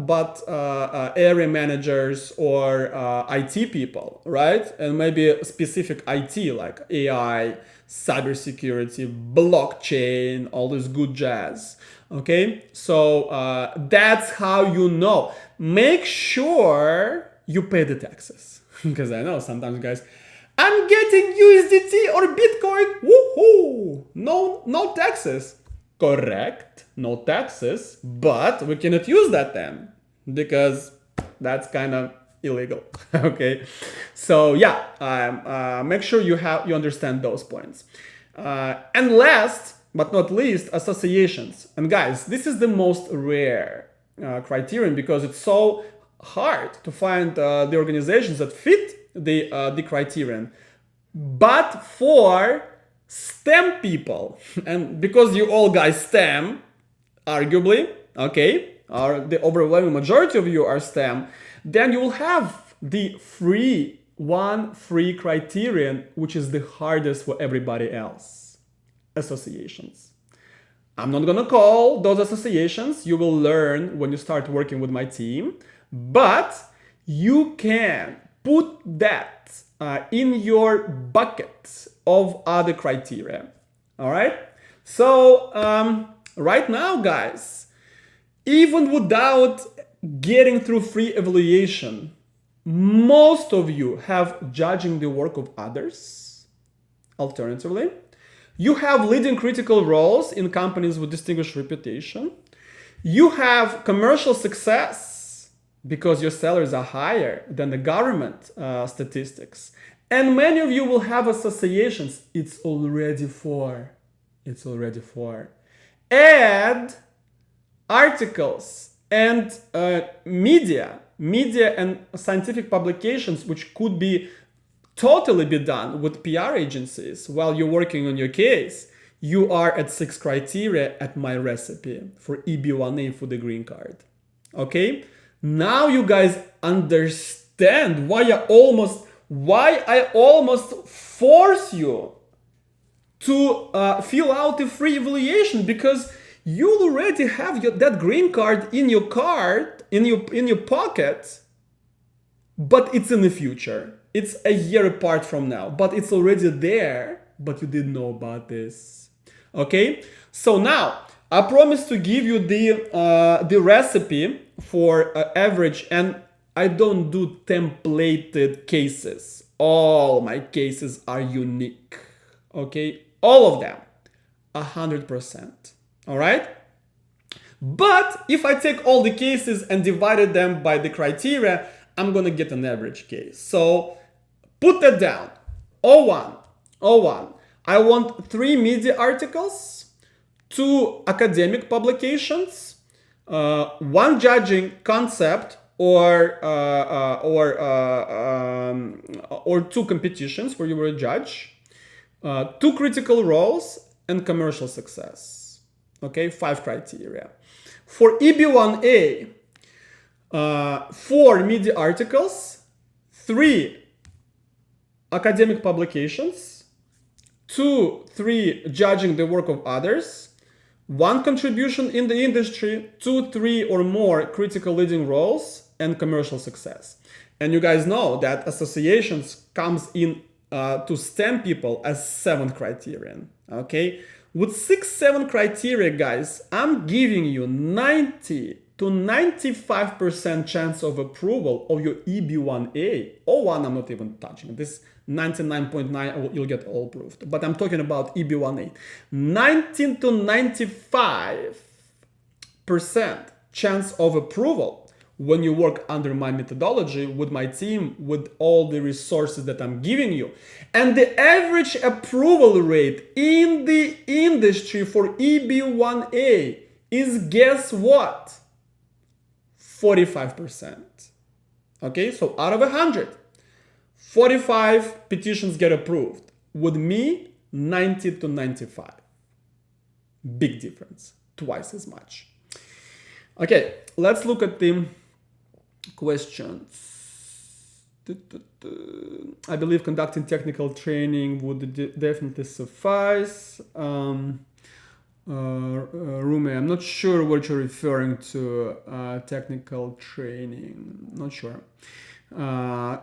area managers or IT people, right? And maybe specific IT like AI, cybersecurity, blockchain, all this good jazz. Okay, so that's how you know. Make sure you pay the taxes, because I know sometimes, guys, I'm getting USDT or Bitcoin. Woohoo! No taxes. Correct, no taxes, but we cannot use that then, because that's kind of illegal. Okay, so yeah, make sure you understand those points. And last but not least, associations. And guys, this is the most rare criterion because it's so hard to find the organizations that fit the criterion. But for STEM people, and because you all guys STEM, arguably, okay, or the overwhelming majority of you are STEM, then you will have the free criterion, which is the hardest for everybody else. Associations. I'm not gonna call those associations. You will learn when you start working with my team, but you can put that in your bucket of other criteria. All right. So right now, guys, even without getting through free evaluation, most of you have judging the work of others. Alternatively, you have leading critical roles in companies with distinguished reputation. You have commercial success because your salaries are higher than the government statistics. And many of you will have associations. It's already four. Add articles and media and scientific publications, which could be totally be done with PR agencies while you're working on your case. You are at 6 criteria at my recipe for EB-1A for the green card. Okay? Now you guys understand why I almost force you to fill out a free evaluation, because you already have that green card in your pocket, but it's in the future. It's a year apart from now, but it's already there, but you didn't know about this. Okay, so now I promise to give you the recipe for average, and I don't do templated cases. All my cases are unique. Okay, all of them, 100%. All right. But if I take all the cases and divided them by the criteria, I'm gonna get an average case. So put that down. 01. I want 3 media articles, 2 academic publications, 1 judging concept or 2 competitions where you were a judge, 2 critical roles, and commercial success. Okay, 5 criteria. For EB-1A, 4 media articles, 3 academic publications, 3 judging the work of others, 1 contribution in the industry, 3 or more critical leading roles, and commercial success. And you guys know that associations comes in to STEM people as 7th criterion. Okay, with 6-7 criteria, guys, I'm giving you 90 to 95% chance of approval of your EB-1A. 01, I'm not even touching this. 99.9, you'll get all approved. But I'm talking about EB-1A. 19 to 95% chance of approval when you work under my methodology with my team, with all the resources that I'm giving you. And the average approval rate in the industry for EB-1A is, guess what? 45%. Okay, so out of 100, 45 petitions get approved. With me, 90 to 95. Big difference, twice as much. Okay, let's look at the questions. I believe conducting technical training would definitely suffice. Rumi, I'm not sure what you're referring to, technical training, not sure.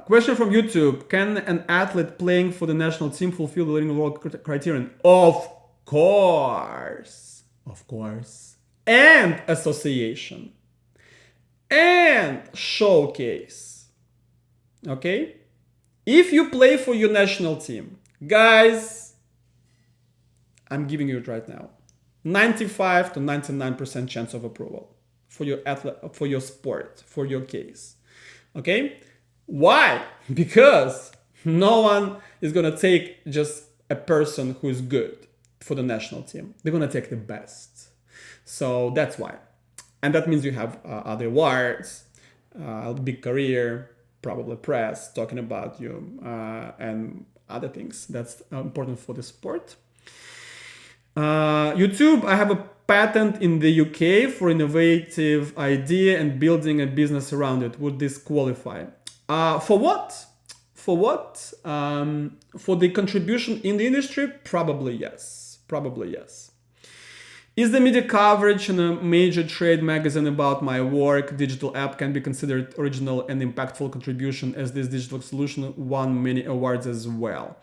Question from YouTube, can an athlete playing for the national team fulfill the leading role criterion? Of course. And association. And showcase. Okay? If you play for your national team, guys, I'm giving you it right now. 95 to 99% chance of approval for your athlete, for your sport, for your case. Okay? Why? Because no one is going to take just a person who is good for the national team. They're going to take the best. So that's why. And that means you have other awards, a big career, probably press talking about you, and other things. That's important for the sport. YouTube, I have a patent in the UK for innovative idea and building a business around it. Would this qualify? For what? For what? For the contribution in the industry? Probably yes. Probably yes. Is the media coverage in a major trade magazine about my work, digital app, can be considered original and impactful contribution, as this digital solution won many awards as well?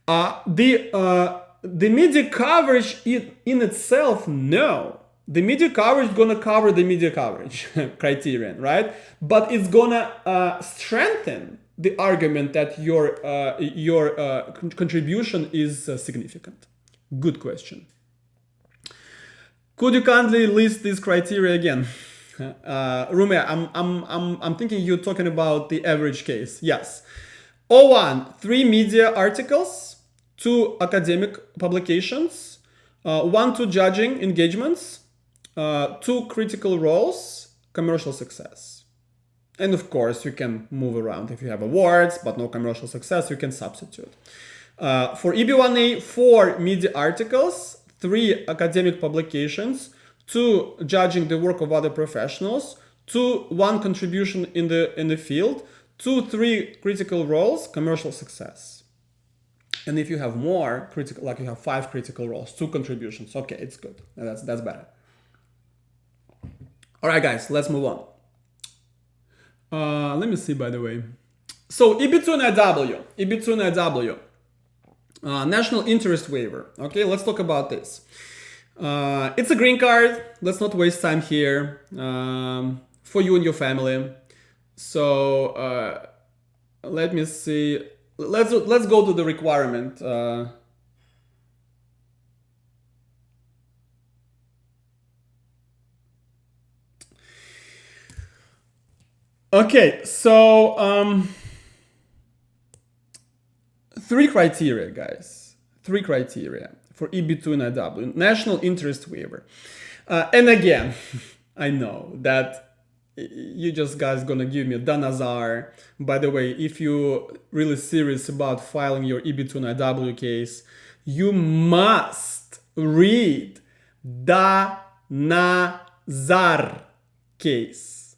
The media coverage in itself, no. The media coverage is gonna cover the media coverage criterion, right? But it's gonna strengthen the argument that your contribution is significant. Good question. Could you kindly list these criteria again? Rumia, I'm thinking you're talking about the average case. Yes. 01, 3 media articles, 2 academic publications, 1, 2 judging engagements, 2 critical roles, commercial success. And of course, you can move around. If you have awards, but no commercial success, you can substitute. For EB-1A, 4 media articles, 3 academic publications, 2 judging the work of other professionals, 1 contribution in the field, 3 critical roles, commercial success. And if you have more critical, like you have 5 critical roles, 2 contributions, okay, it's good. That's better. All right, guys, let's move on. Let me see, by the way. So EB-2 NIW. National interest waiver. Okay, let's talk about this. It's a green card. Let's not waste time here for you and your family. So let me see. Let's go to the requirement. Okay, so 3 criteria, guys. 3 criteria for EB-2 NIW, national interest waiver. And again, I know that you just guys gonna give me a Danazar. By the way, if you're really serious about filing your EB-2 NIW case, you must read Danazar case.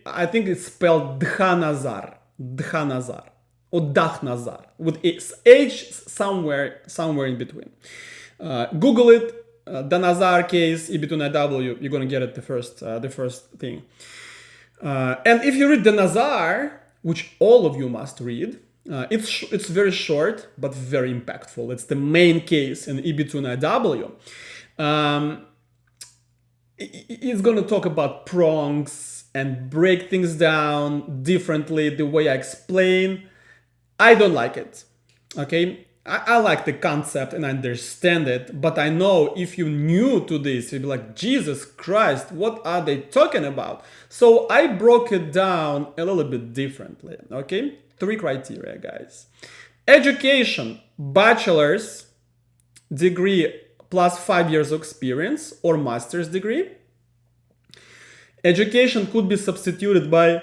I think it's spelled Dhanazar. Or Dakhnazar, with H somewhere in between. Google it, Danazar case, EB-2 NIW, you're gonna get it the first thing. And if you read Danazar, which all of you must read, it's very short but very impactful. It's the main case in EB-2 NIW. It's gonna talk about prongs and break things down differently the way I explain. I don't like it, okay? I like the concept and I understand it, but I know if you're new to this, you'll be like, Jesus Christ, what are they talking about? So I broke it down a little bit differently, okay? 3 criteria, guys. Education, bachelor's degree plus 5 years of experience or master's degree. Education could be substituted by...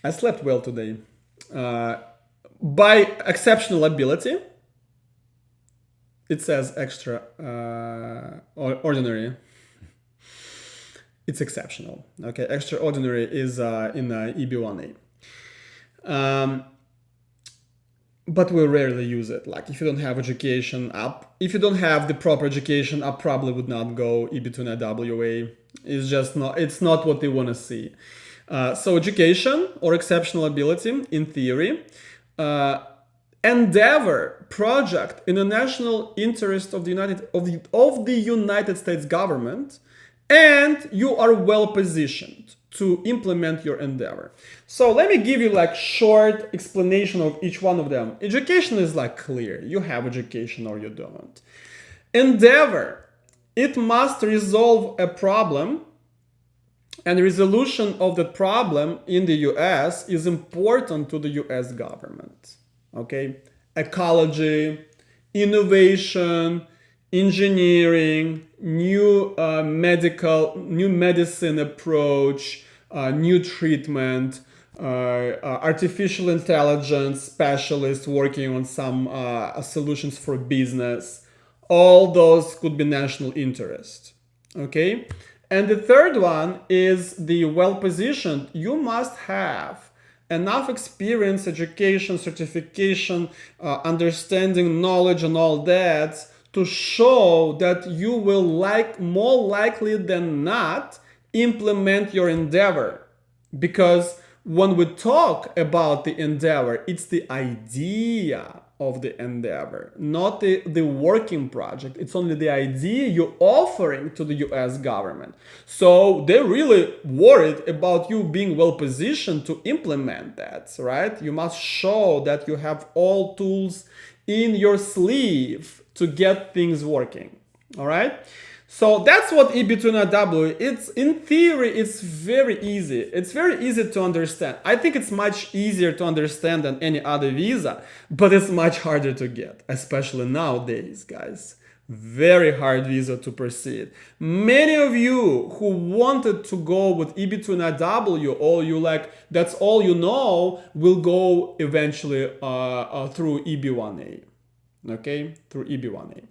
I slept well today. By exceptional ability. It says extraordinary. It's exceptional. Okay, extraordinary is in EB-1A. But we rarely use it. Like if you don't have education up, if you don't have the proper education, I probably would not go EB-2 NIWA. It's just not, it's not what they want to see. So education or exceptional ability in theory, endeavor project in the national interest of the United States government, and you are well positioned to implement your endeavor. So let me give you like short explanation of each one of them. Education is like clear. You have education or you don't. Endeavor, it must resolve a problem And the resolution of that problem in the US is important to the US government. Okay? Ecology, innovation, engineering, new medicine approach, new treatment, artificial intelligence specialists working on some solutions for business. All those could be national interest. Okay? And the third one is the well-positioned. You must have enough experience, education, certification, understanding, knowledge, and all that to show that you will more likely than not implement your endeavor. Because when we talk about the endeavor, it's the idea of the endeavor, not the working project. It's only the idea you're offering to the US government. So they're really worried about you being well positioned to implement that, right? You must show that you have all tools in your sleeve to get things working, all right? So that's what EB-2 NIW. It's in theory, it's very easy. It's very easy to understand. I think it's much easier to understand than any other visa, but it's much harder to get, especially nowadays, guys. Very hard visa to proceed. Many of you who wanted to go with EB-2 NIW, all you like, that's all you know, will go eventually through EB-1A. Okay, through EB-1A.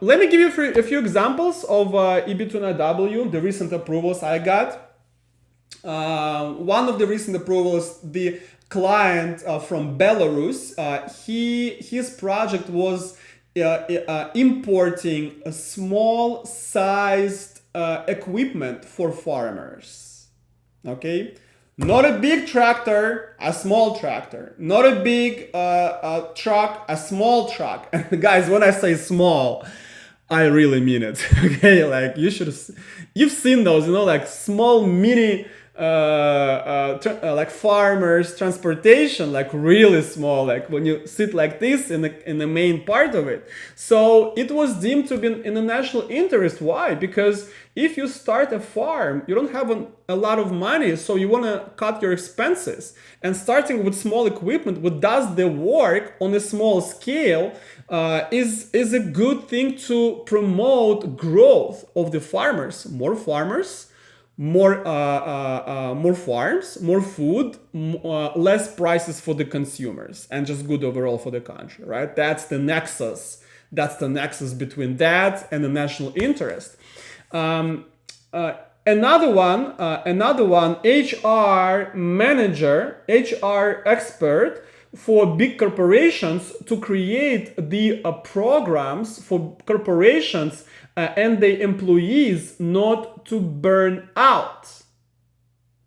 Let me give you a few examples of EB-2 NIW, the recent approvals I got. One of the recent approvals, the client from Belarus, his project was importing a small-sized equipment for farmers. Okay. Not a big tractor, a small tractor. Not a big truck, a small truck. And guys, when I say small, I really mean it. Okay, like you've seen those, like small mini, like farmers transportation, like really small, like when you sit like this in the main part of it. So it was deemed to be in the national interest. Why? Because if you start a farm, you don't have a lot of money, so you want to cut your expenses. And starting with small equipment, what does the work on a small scale, is a good thing to promote growth of the farmers. More farmers, more farms, more food, less prices for the consumers, and just good overall for the country, right? That's the nexus. That's the nexus between that and the national interest. Another one, HR manager, HR expert for big corporations to create the programs for corporations and the employees not to burn out.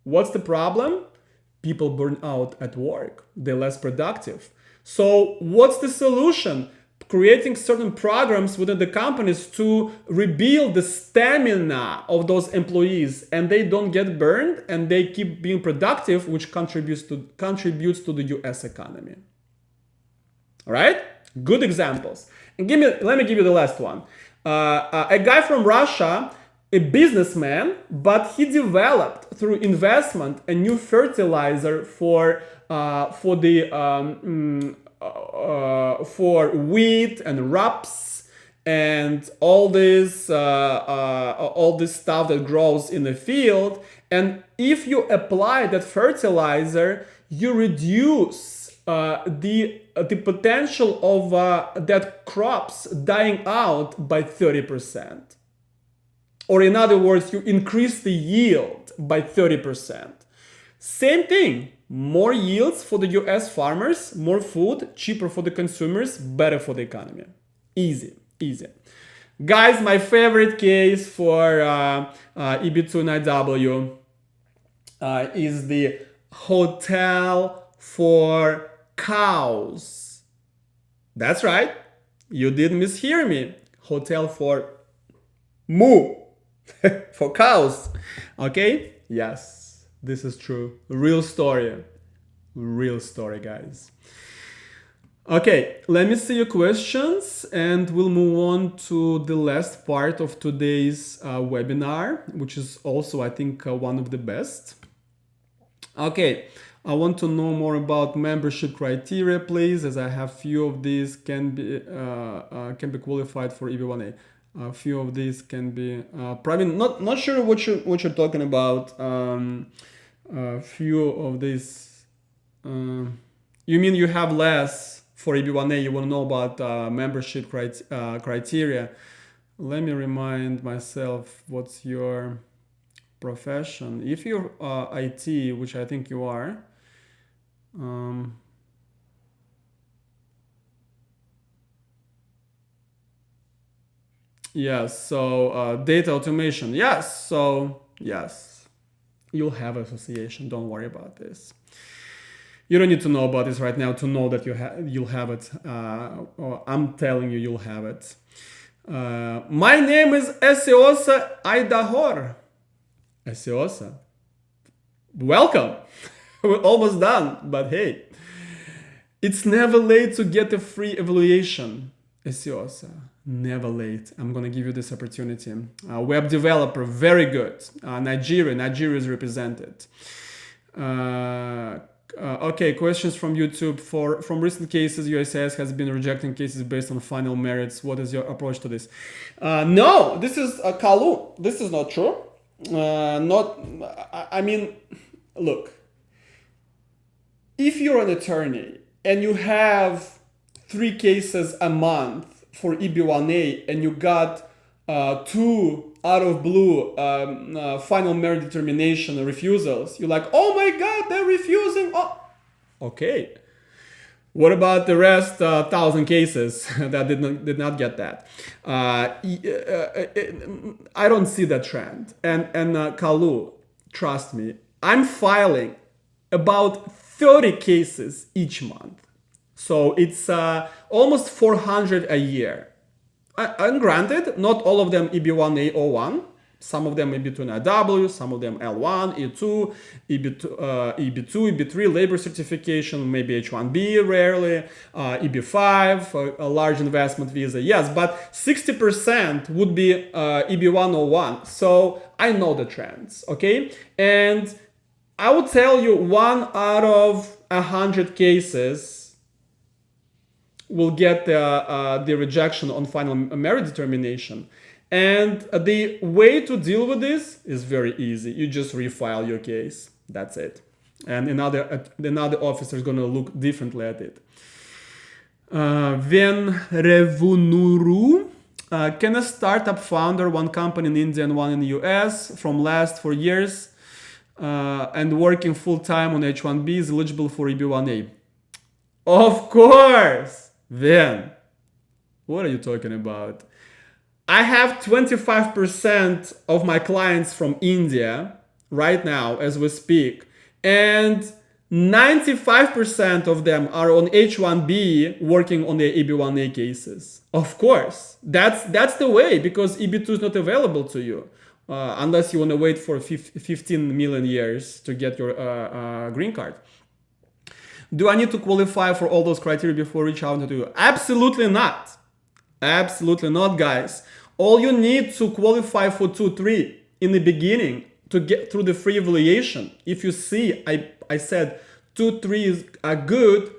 What's the problem? People burn out at work. They're less productive. So what's the solution? Creating certain programs within the companies to rebuild the stamina of those employees, and they don't get burned and they keep being productive, which contributes to the US economy. All right, good examples. And let me give you the last one. A guy from Russia, a businessman, but he developed through investment a new fertilizer for wheat and raps and all this stuff that grows in the field. And if you apply that fertilizer, you reduce the potential of that crops dying out by 30%. Or in other words, you increase the yield by 30%. Same thing. More yields for the US farmers, more food, cheaper for the consumers, better for the economy. Easy, easy. Guys, my favorite case for EB-2 NIW is the hotel for cows. That's right. You didn't mishear me. Hotel for moo. For cows. Okay? Yes. This is true. Real story. Real story, guys. Okay, let me see your questions and we'll move on to the last part of today's webinar, which is also, I think, one of the best. Okay, I want to know more about membership criteria, please, as I have few of these can be qualified for EB-1A. A few of these can be probably not sure what you're talking about. Few of these. You mean you have less for EB-1A? You want to know about membership criteria? Let me remind myself. What's your profession? If you're IT, which I think you are, yes. So data automation, yes. So yes, you'll have association. Don't worry about this. You don't need to know about this right now to know that you'll have it. Or I'm telling you, you'll have it. My name is Esiosa Aidahor. Esiosa, welcome. We're almost done, but hey, it's never late to get a free evaluation. Esiosa, never late. I'm gonna give you this opportunity. Web developer, very good. Nigeria is represented. Okay, questions from YouTube. From recent cases, USCIS has been rejecting cases based on final merits. What is your approach to this? No, this is Kalu. This is not true. I mean, look, if you're an attorney and you have 3 cases a month for EB-1A and you got 2 out of blue final merit determination refusals, you're like, oh my God, they're refusing. Oh, okay. What about the rest 1,000 cases that did not get that? I don't see that trend. And Kalu, trust me, I'm filing about 30 cases each month. So it's almost 400 a year. And granted, not all of them EB-1A or 1. Some of them EB-2 NIW, some of them L1, E2, EB-2, EB-3, labor certification, maybe H-1B rarely, EB-5, a large investment visa. Yes, but 60% would be EB-101. So I know the trends, okay? And I would tell you 1 out of 100 cases will get the rejection on final merit determination. And the way to deal with this is very easy. You just refile your case. That's it. And another officer is going to look differently at it. Ven Revunuru. Can a startup founder, 1 company in India and 1 in the US, from last 4 years and working full-time on H-1B is eligible for EB-1A? Of course! Ven, what are you talking about? I have 25% of my clients from India right now as we speak, and 95% of them are on H-1B working on their EB-1A cases. Of course, that's the way, because EB-2 is not available to you unless you want to wait for 15 million years to get your green card. Do I need to qualify for all those criteria before reach out to you? Absolutely not. Absolutely not, guys. All you need to qualify for 2-3 in the beginning to get through the free evaluation. If you see, I said 2-3 are good,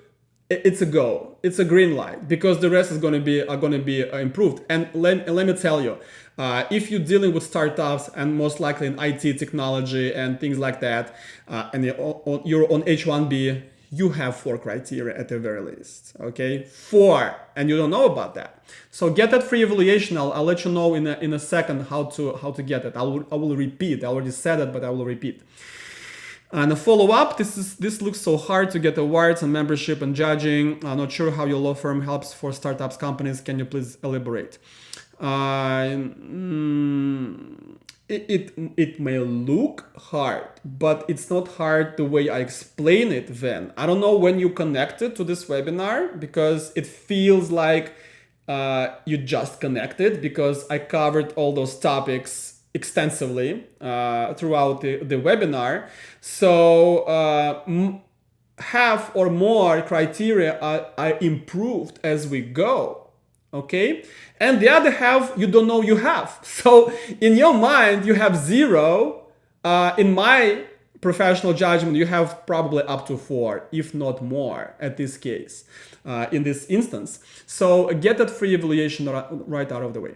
it's a go. It's a green light, because the rest is going to be improved. And let me tell you, if you're dealing with startups and most likely in IT technology and things like that, and you're on H-1B, you have 4 criteria at the very least, okay? 4, and you don't know about that. So get that free evaluation. I'll let you know in a second how to get it. I will repeat. I already said it, but I will repeat. And a follow-up. This looks so hard to get awards and membership and judging. I'm not sure how your law firm helps for startups companies. Can you please elaborate? It may look hard, but it's not hard the way I explain it then. I don't know when you connected to this webinar, because it feels like you just connected, because I covered all those topics extensively throughout the webinar. So half or more criteria are improved as we go, okay? And the other half you don't know you have. So in your mind you have 0. In my professional judgment, you have probably up to 4, if not more, at this case, in this instance. So get that free evaluation right out of the way.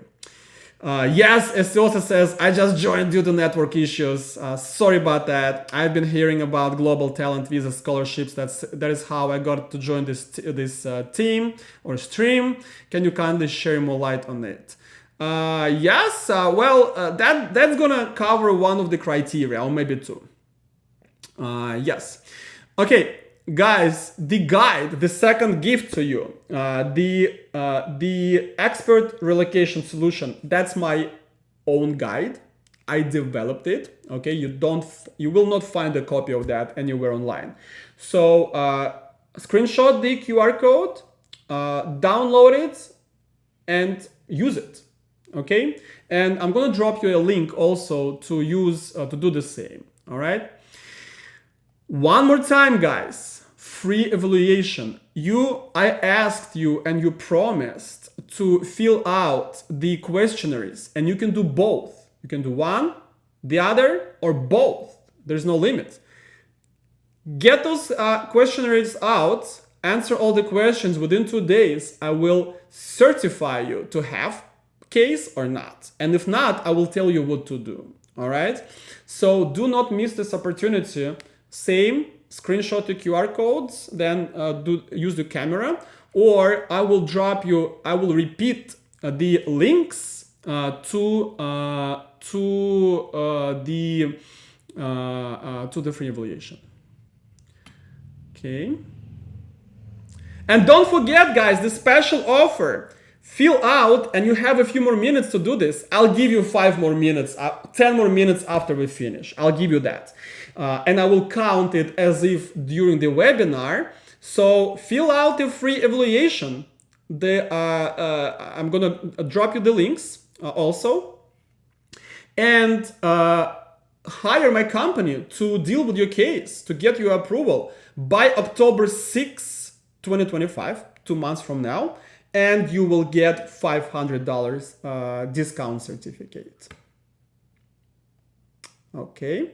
Yes, Esiosa says, I just joined due to network issues. Sorry about that. I've been hearing about global talent visa scholarships. That is how I got to join this team or stream. Can you kindly share more light on it? Yes, that's gonna cover one of the criteria, or maybe 2. Yes. Okay, guys, the guide, the second gift to you, the expert relocation solution, that's my own guide. I developed it. Okay, you will not find a copy of that anywhere online. So screenshot the QR code, download it, and use it. Okay, and I'm gonna drop you a link also to use to do the same. All right. One more time, guys. Free evaluation. I asked you and you promised to fill out the questionnaires, and you can do both. You can do one, the other, or both. There's no limit. Get those questionnaires out, answer all the questions within 2 days. I will certify you to have case or not. And if not, I will tell you what to do. All right. So do not miss this opportunity. Same, screenshot the QR codes, then use the camera, or I will repeat the links to the free evaluation. Okay. And don't forget, guys, the special offer. Fill out, and you have a few more minutes to do this. I'll give you 5 more minutes, 10 more minutes after we finish. I'll give you that. And I will count it as if during the webinar. So fill out the free evaluation. I'm gonna drop you the links also. And hire my company to deal with your case, to get your approval by October 6, 2025, 2 months from now. And you will get $500 discount certificate. Okay.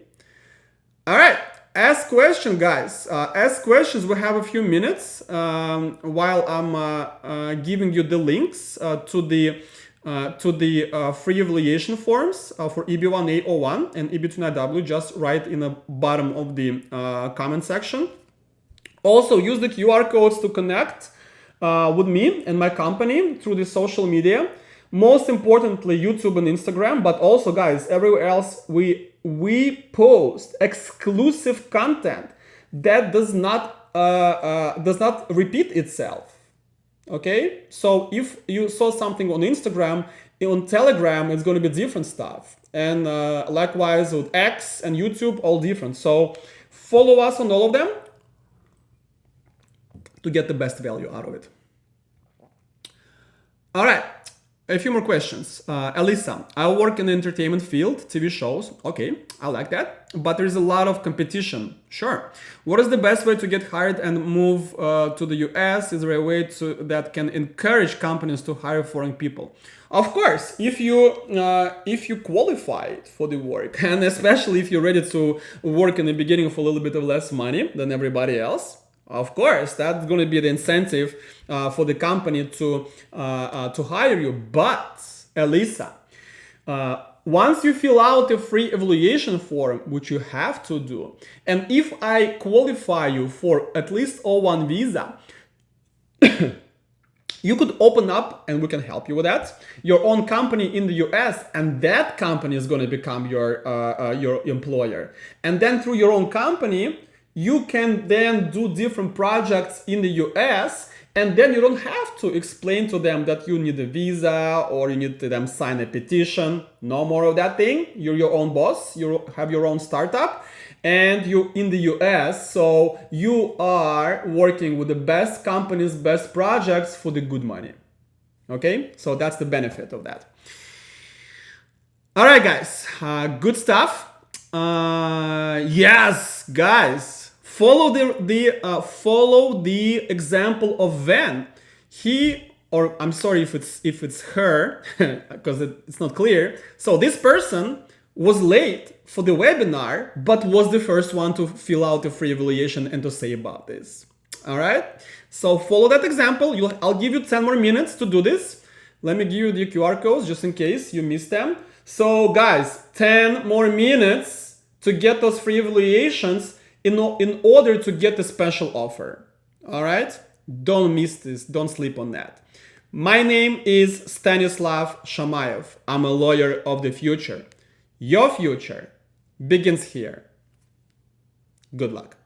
All right. Ask questions, guys. Ask questions. We have a few minutes while I'm giving you the links to the free evaluation forms for EB-1 A01 and EB-2 NIW. Just right in the bottom of the comment section. Also, use the QR codes to connect with me and my company through the social media. Most importantly, YouTube and Instagram, but also, guys, everywhere else we post exclusive content that does not repeat itself. Okay, so if you saw something on Instagram, on Telegram, it's going to be different stuff, and likewise with X and YouTube, all different. So follow us on all of them to get the best value out of it. All right, a few more questions. Elisa, I work in the entertainment field, TV shows. Okay, I like that. But there's a lot of competition. Sure. What is the best way to get hired and move to the US? Is there a way that can encourage companies to hire foreign people? Of course, if you qualified for the work, and especially if you're ready to work in the beginning for a little bit of less money than everybody else, of course, that's going to be the incentive for the company to hire you. But Elisa, once you fill out a free evaluation form, which you have to do, and if I qualify you for at least O1 visa, you could open up, and we can help you with that, your own company in the US, and that company is going to become your employer. And then through your own company, you can then do different projects in the US, and then you don't have to explain to them that you need a visa or you need to them sign a petition. No more of that thing. You're your own boss. You have your own startup, and you're in the US, so you are working with the best companies, best projects for the good money. Okay, so that's the benefit of that. All right, guys, good stuff. Yes, guys. follow the example of Van. He, or I'm sorry if it's her because it's not clear. So this person was late for the webinar, but was the first one to fill out the free evaluation and to say about this. All right. So follow that example. I'll give you 10 more minutes to do this. Let me give you the QR codes just in case you missed them. So guys, 10 more minutes to get those free evaluations in order to get the special offer. All right. Don't miss this. Don't sleep on that. My name is Stanislav Shamayev. I'm a lawyer of the future. Your future begins here. Good luck.